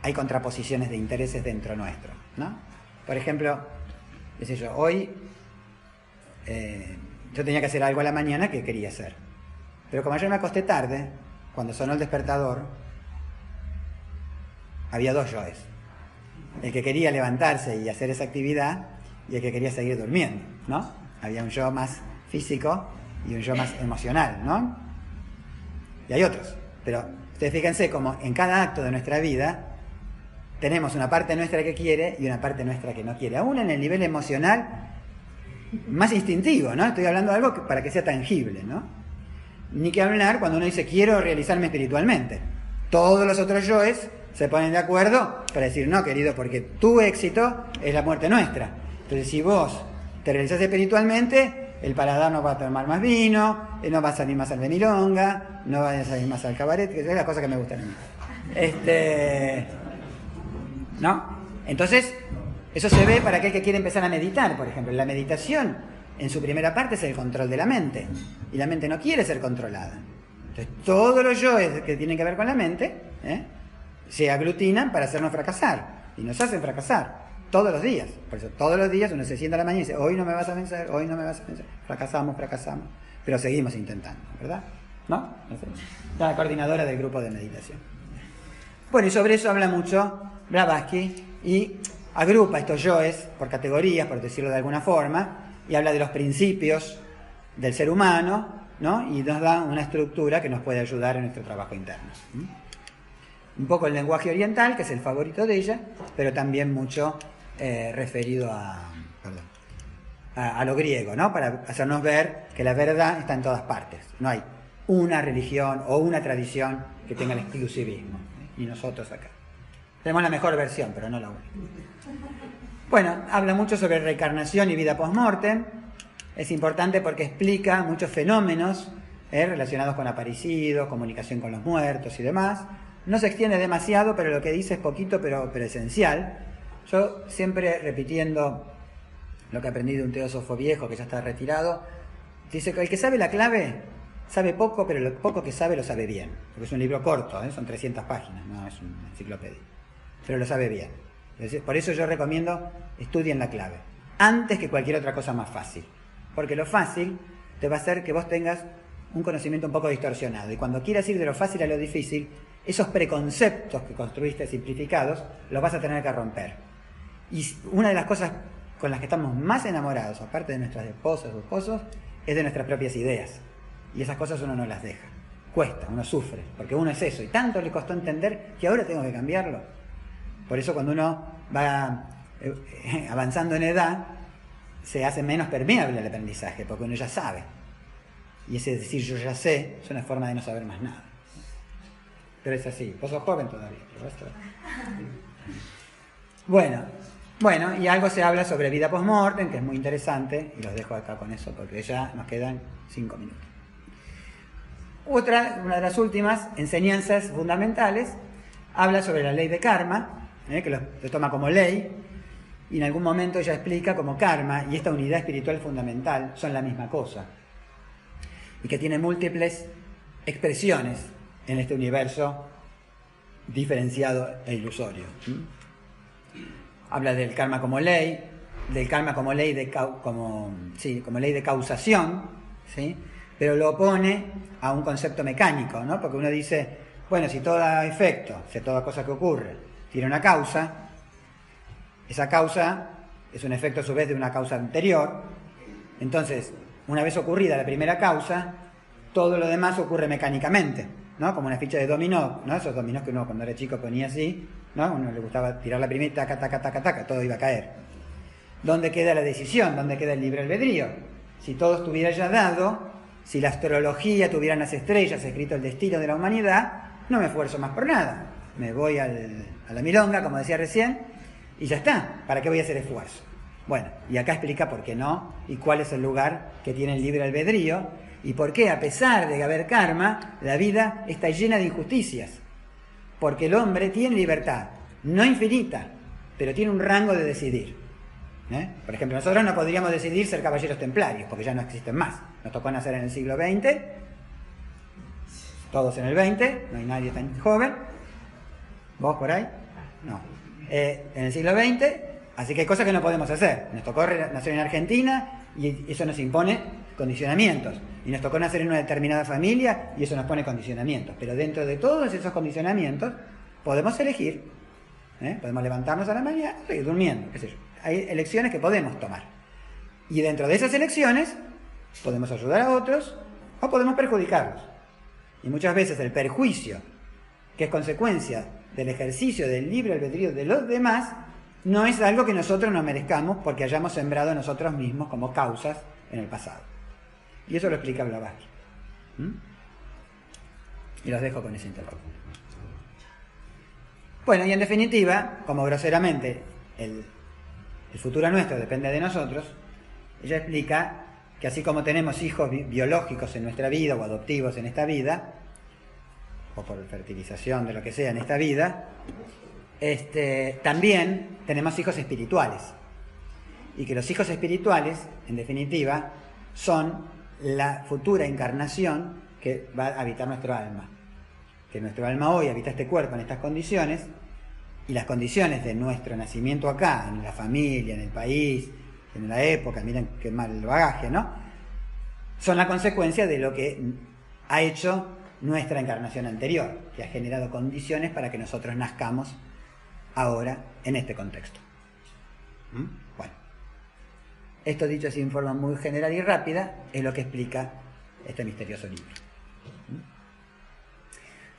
hay contraposiciones de intereses dentro nuestro, ¿no? Por ejemplo, qué sé yo, hoy yo tenía que hacer algo a la mañana que quería hacer, pero como ayer me acosté tarde, cuando sonó el despertador, había dos yoes. El que quería levantarse y hacer esa actividad y el que quería seguir durmiendo, ¿no? Había un yo más físico y un yo más emocional, ¿no? Y hay otros. Pero ustedes fíjense como en cada acto de nuestra vida tenemos una parte nuestra que quiere y una parte nuestra que no quiere. Aún en el nivel emocional más instintivo, ¿no? Estoy hablando de algo para que sea tangible, ¿no? Ni que hablar cuando uno dice quiero realizarme espiritualmente. Todos los otros yoes se ponen de acuerdo para decir no, querido, porque tu éxito es la muerte nuestra. Entonces si vos te realizás espiritualmente, el paladar no va a tomar más vino, no va a salir más al de milonga, no va a salir más al cabaret, que es la cosa que me gusta a mí. ¿No? Entonces, eso se ve para aquel que quiere empezar a meditar, por ejemplo. La meditación, en su primera parte, es el control de la mente. Y la mente no quiere ser controlada. Entonces, todos los yoes que tienen que ver con la mente se aglutinan para hacernos fracasar. Y nos hacen fracasar todos los días. Por eso todos los días uno se sienta a la mañana y dice, hoy no me vas a vencer, hoy no me vas a vencer. Fracasamos, pero seguimos intentando, ¿verdad? ¿No? La coordinadora del grupo de meditación. Bueno, y sobre eso habla mucho Blavatsky y agrupa estos yoes por categorías, por decirlo de alguna forma, y habla de los principios del ser humano, ¿no? Y nos da una estructura que nos puede ayudar en nuestro trabajo interno. Un poco el lenguaje oriental, que es el favorito de ella, pero también mucho referido a lo griego, ¿no? Para hacernos ver que la verdad está en todas partes. No hay una religión o una tradición que tenga el exclusivismo. Y nosotros acá. Tenemos la mejor versión, pero no la única. Bueno, habla mucho sobre reencarnación y vida post-mortem. Es importante porque explica muchos fenómenos relacionados con aparecidos, comunicación con los muertos y demás. No se extiende demasiado, pero lo que dice es poquito, pero esencial. Yo siempre repitiendo lo que aprendí de un teósofo viejo que ya está retirado, dice que el que sabe la clave sabe poco, pero lo poco que sabe lo sabe bien. Porque es un libro corto, son 300 páginas, no es una enciclopedia. Pero lo sabe bien. Por eso yo recomiendo estudien la clave, antes que cualquier otra cosa más fácil. Porque lo fácil te va a hacer que vos tengas un conocimiento un poco distorsionado. Y cuando quieras ir de lo fácil a lo difícil, esos preconceptos que construiste simplificados, los vas a tener que romper. Y una de las cosas con las que estamos más enamorados, aparte de nuestras esposas o esposos, es de nuestras propias ideas. Y esas cosas uno no las deja. Cuesta, uno sufre, porque uno es eso. Y tanto le costó entender que ahora tengo que cambiarlo. Por eso cuando uno va avanzando en edad, se hace menos permeable al aprendizaje, porque uno ya sabe. Y ese decir yo ya sé es una forma de no saber más nada. Pero es así. Vos sos joven todavía. Bueno, y algo se habla sobre vida post-mortem, que es muy interesante, y los dejo acá con eso, porque ya nos quedan 5 minutos. Una de las últimas enseñanzas fundamentales, habla sobre la ley de karma, que lo toma como ley, y en algún momento ella explica cómo karma y esta unidad espiritual fundamental son la misma cosa, y que tiene múltiples expresiones en este universo diferenciado e ilusorio. Habla del karma como ley, del karma como ley como ley de causación, ¿sí? Pero lo opone a un concepto mecánico, ¿no? Porque uno dice, bueno, si todo efecto, si toda cosa que ocurre tiene una causa, esa causa es un efecto a su vez de una causa anterior, entonces, una vez ocurrida la primera causa, todo lo demás ocurre mecánicamente, ¿no? Como una ficha de dominó, ¿no? Esos dominós que uno cuando era chico ponía así, ¿no? A uno le gustaba tirar la primera, taca, taca, taca, taca, todo iba a caer. ¿Dónde queda la decisión? ¿Dónde queda el libre albedrío? Si todo estuviera ya dado, si la astrología tuviera en las estrellas escrito el destino de la humanidad, no me esfuerzo más por nada. Me voy a la milonga, como decía recién, y ya está. ¿Para qué voy a hacer esfuerzo? Bueno, y acá explica por qué no, y cuál es el lugar que tiene el libre albedrío, y por qué, a pesar de haber karma, la vida está llena de injusticias. Porque el hombre tiene libertad, no infinita, pero tiene un rango de decidir. Por ejemplo, nosotros no podríamos decidir ser caballeros templarios, porque ya no existen más. Nos tocó nacer en el siglo XX, todos en el XX, no hay nadie tan joven. ¿Vos por ahí? No. En el siglo XX, así que hay cosas que no podemos hacer. Nos tocó nacer en Argentina y eso nos impone condicionamientos. Y nos tocó nacer en una determinada familia y eso nos pone condicionamientos. Pero dentro de todos esos condicionamientos podemos elegir. Podemos levantarnos a la mañana y seguir durmiendo, qué sé yo. Hay elecciones que podemos tomar. Y dentro de esas elecciones podemos ayudar a otros o podemos perjudicarlos. Y muchas veces el perjuicio, que es consecuencia del ejercicio del libre albedrío de los demás, no es algo que nosotros nos merezcamos porque hayamos sembrado nosotros mismos como causas en el pasado. Y eso lo explica Blavatsky. Y los dejo con ese intervalo. Bueno, y en definitiva, como groseramente el futuro nuestro depende de nosotros, ella explica que así como tenemos hijos biológicos en nuestra vida o adoptivos en esta vida, o por fertilización de lo que sea en esta vida, también tenemos hijos espirituales. Y que los hijos espirituales, en definitiva, son la futura encarnación que va a habitar nuestro alma. Que nuestro alma hoy habita este cuerpo en estas condiciones, y las condiciones de nuestro nacimiento acá, en la familia, en el país, en la época, miren qué mal bagaje, ¿no? Son la consecuencia de lo que ha hecho nuestra encarnación anterior, que ha generado condiciones para que nosotros nazcamos ahora en este contexto. Bueno, esto dicho así en forma muy general y rápida, es lo que explica este misterioso libro.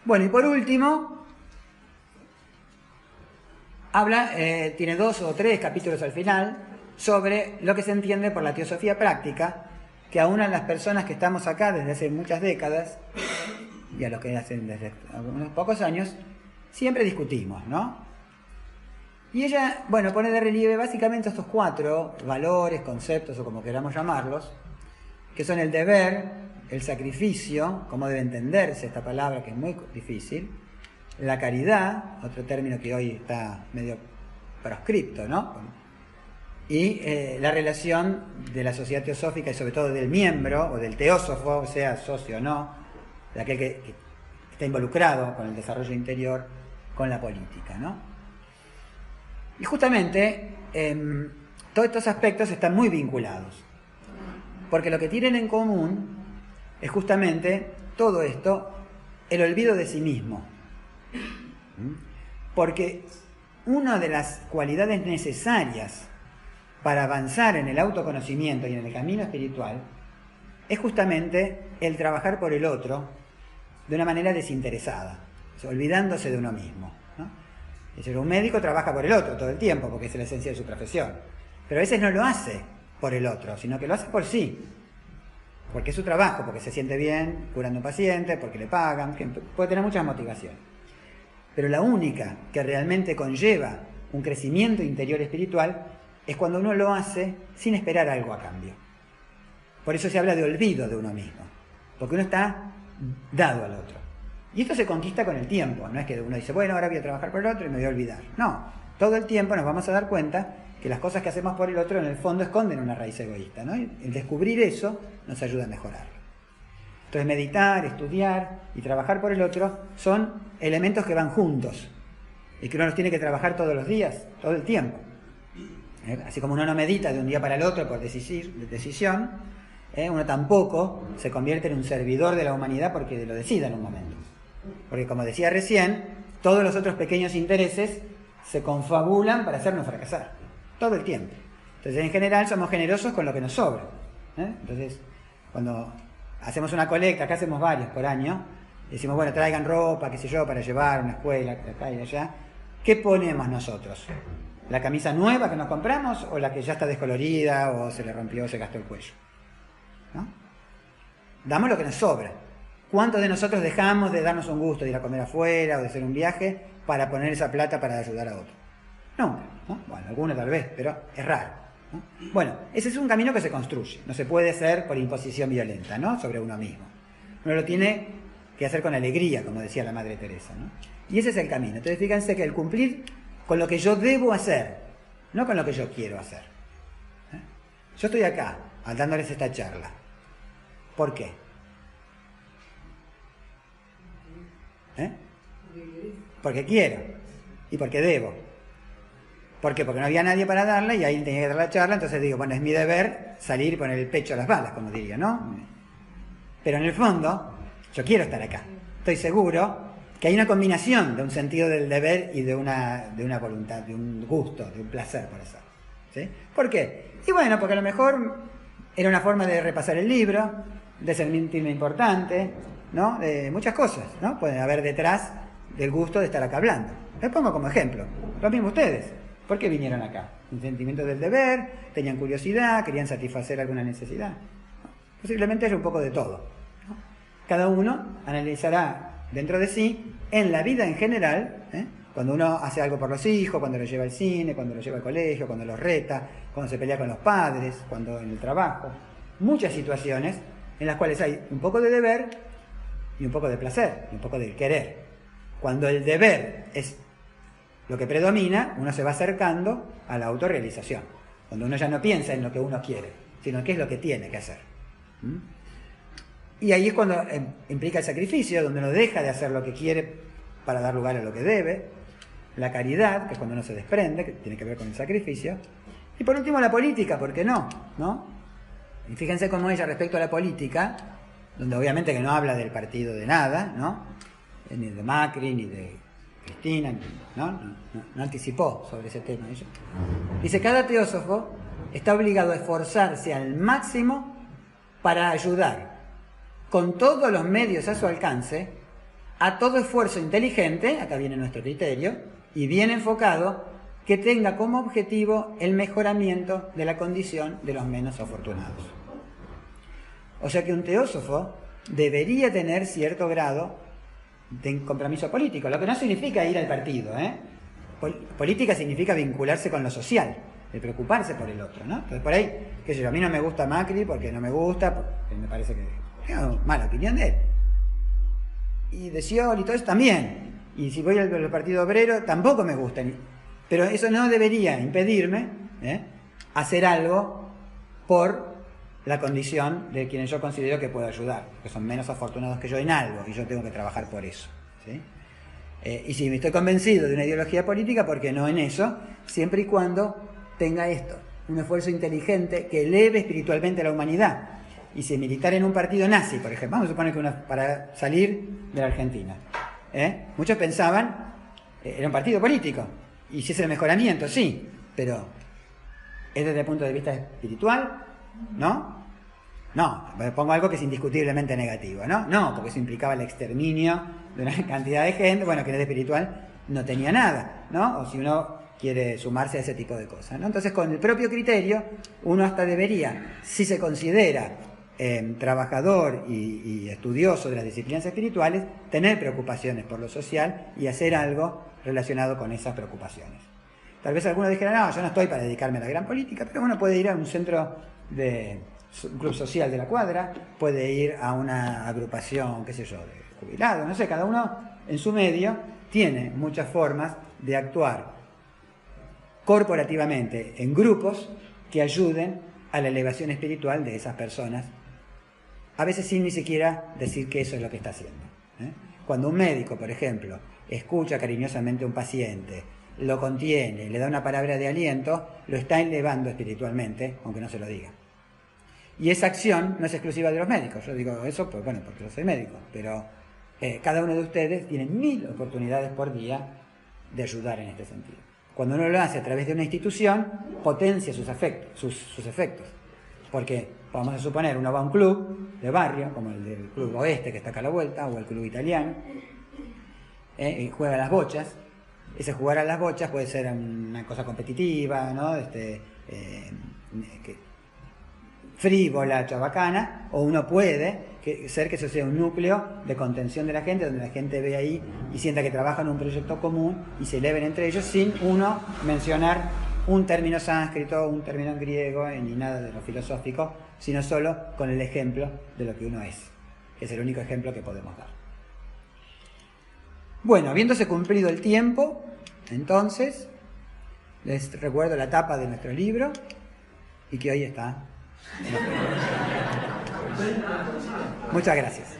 Bueno, y por último, tiene 2 o 3 capítulos al final, sobre lo que se entiende por la teosofía práctica, que aún a las personas que estamos acá desde hace muchas décadas, y a los que hacen desde unos pocos años, siempre discutimos, ¿no? Y ella, bueno, pone de relieve básicamente estos 4 valores, conceptos, o como queramos llamarlos, que son el deber, el sacrificio, cómo debe entenderse esta palabra que es muy difícil, la caridad, otro término que hoy está medio proscripto, ¿no? Y la relación de la sociedad teosófica y sobre todo del miembro o del teósofo, sea socio o no, de aquel que está involucrado con el desarrollo interior, con la política, ¿no? Y justamente todos estos aspectos están muy vinculados, porque lo que tienen en común es justamente todo esto, el olvido de sí mismo. Porque una de las cualidades necesarias para avanzar en el autoconocimiento y en el camino espiritual es justamente el trabajar por el otro de una manera desinteresada, olvidándose de uno mismo, ¿no? Es decir, un médico trabaja por el otro todo el tiempo porque es la esencia de su profesión, pero a veces no lo hace por el otro, sino que lo hace por sí, porque es su trabajo, porque se siente bien curando a un paciente, porque le pagan, que puede tener muchas motivaciones. Pero la única que realmente conlleva un crecimiento interior espiritual es cuando uno lo hace sin esperar algo a cambio. Por eso se habla de olvido de uno mismo, porque uno está dado al otro. Y esto se conquista con el tiempo, no es que uno dice, bueno, ahora voy a trabajar por el otro y me voy a olvidar. No, todo el tiempo nos vamos a dar cuenta que las cosas que hacemos por el otro en el fondo esconden una raíz egoísta, ¿no? Y el descubrir eso nos ayuda a mejorarlo. Entonces meditar, estudiar y trabajar por el otro son elementos que van juntos y que uno los tiene que trabajar todos los días, todo el tiempo. Así como uno no medita de un día para el otro por decisión, uno tampoco se convierte en un servidor de la humanidad porque lo decida en un momento. Porque como decía recién, todos los otros pequeños intereses se confabulan para hacernos fracasar. Todo el tiempo. Entonces, en general, somos generosos con lo que nos sobra. Entonces, cuando hacemos una colecta, acá hacemos varios por año, decimos, bueno, traigan ropa, qué sé yo, para llevar a una escuela, acá y allá. ¿Qué ponemos nosotros? ¿La camisa nueva que nos compramos o la que ya está descolorida o se le rompió o se gastó el cuello? ¿No? Damos lo que nos sobra. ¿Cuántos de nosotros dejamos de darnos un gusto de ir a comer afuera o de hacer un viaje para poner esa plata para ayudar a otro? Nunca, ¿no? Bueno, algunos tal vez, pero es raro, ¿no? Bueno, ese es un camino que se construye, no se puede hacer por imposición violenta, ¿no? Sobre uno mismo. Uno lo tiene que hacer con alegría, como decía la Madre Teresa, ¿no? Y ese es el camino. Entonces fíjense que el cumplir con lo que yo debo hacer, no con lo que yo quiero hacer. Yo estoy acá, dándoles esta charla. ¿Por qué? Porque quiero y porque debo. ¿Por qué? Porque no había nadie para darla y ahí tenía que dar la charla, entonces digo, bueno, es mi deber salir y poner el pecho a las balas, como diría, ¿no? Pero en el fondo, yo quiero estar acá. Estoy seguro que hay una combinación de un sentido del deber y de una voluntad, de un gusto, de un placer por hacerlo. ¿Sí? ¿Por qué? Y bueno, porque a lo mejor era una forma de repasar el libro, de sentirme importante, ¿no? De muchas cosas, ¿no? Pueden haber detrás del gusto de estar acá hablando. Les pongo como ejemplo, lo mismo ustedes. ¿Por qué vinieron acá? Un sentimiento del deber, tenían curiosidad, querían satisfacer alguna necesidad. ¿No? Posiblemente haya un poco de todo, ¿no? Cada uno analizará dentro de sí, en la vida en general, cuando uno hace algo por los hijos, cuando los lleva al cine, cuando los lleva al colegio, cuando los reta, cuando se pelea con los padres, cuando en el trabajo, muchas situaciones en las cuales hay un poco de deber y un poco de placer, y un poco de querer. Cuando el deber es lo que predomina, uno se va acercando a la autorrealización. Cuando uno ya no piensa en lo que uno quiere, sino en qué es lo que tiene que hacer. Y ahí es cuando implica el sacrificio, donde uno deja de hacer lo que quiere para dar lugar a lo que debe. La caridad, que es cuando uno se desprende, que tiene que ver con el sacrificio. Y por último la política, ¿por qué no? Y fíjense cómo ella respecto a la política, donde obviamente que no habla del partido de nada, ¿no? Ni de Macri, ni de Cristina, no anticipó sobre ese tema. Ella dice, cada teósofo está obligado a esforzarse al máximo para ayudar con todos los medios a su alcance a todo esfuerzo inteligente, acá viene nuestro criterio, y bien enfocado, que tenga como objetivo el mejoramiento de la condición de los menos afortunados. O sea que un teósofo debería tener cierto grado de compromiso político, lo que no significa ir al partido. Política significa vincularse con lo social, de preocuparse por el otro, ¿no? Entonces por ahí, qué sé yo, a mí no me gusta Macri porque no me gusta, porque me parece que tengo mala opinión de él. Y de Scioli y todo eso también. Y si voy al Partido Obrero tampoco me gusta. Pero eso no debería impedirme hacer algo por la condición de quienes yo considero que puedo ayudar, que son menos afortunados que yo en algo, y yo tengo que trabajar por eso, ¿sí? Y si me estoy convencido de una ideología política, ¿por qué no en eso? Siempre y cuando tenga esto, un esfuerzo inteligente que eleve espiritualmente a la humanidad. Y si militar en un partido nazi, por ejemplo, vamos a suponer que para salir de la Argentina, muchos pensaban, era un partido político, y si es el mejoramiento, sí, pero ¿es desde el punto de vista espiritual? ¿No? No, pongo algo que es indiscutiblemente negativo, ¿no? No, porque eso implicaba el exterminio de una cantidad de gente, bueno, que desde espiritual no tenía nada, ¿no? O si uno quiere sumarse a ese tipo de cosas, ¿no? Entonces, con el propio criterio, uno hasta debería, si se considera trabajador y estudioso de las disciplinas espirituales, tener preocupaciones por lo social y hacer algo relacionado con esas preocupaciones. Tal vez algunos dijeran, no, yo no estoy para dedicarme a la gran política, pero uno puede ir a un centro un club social de la cuadra, puede ir a una agrupación, qué sé yo, de jubilados, no sé, cada uno en su medio tiene muchas formas de actuar corporativamente en grupos que ayuden a la elevación espiritual de esas personas, a veces sin ni siquiera decir que eso es lo que está haciendo. Cuando un médico, por ejemplo, escucha cariñosamente a un paciente, lo contiene, le da una palabra de aliento, lo está elevando espiritualmente, aunque no se lo diga. Y esa acción no es exclusiva de los médicos. Yo digo eso, pues, bueno, porque yo soy médico, pero cada uno de ustedes tiene 1000 oportunidades por día de ayudar en este sentido. Cuando uno lo hace a través de una institución, potencia sus efectos. Porque, vamos a suponer, uno va a un club de barrio, como el del Club Oeste, que está acá a la vuelta, o el Club Italiano, y juega a las bochas. Ese jugar a las bochas puede ser una cosa competitiva, ¿no? Frívola, chabacana, o uno puede ser que eso sea un núcleo de contención de la gente, donde la gente ve ahí y sienta que trabajan en un proyecto común y se eleven entre ellos sin uno mencionar un término sánscrito, un término griego, ni nada de lo filosófico, sino solo con el ejemplo de lo que uno es, que es el único ejemplo que podemos dar. Bueno, habiéndose cumplido el tiempo, entonces, les recuerdo la tapa de nuestro libro y que hoy está. Muchas gracias.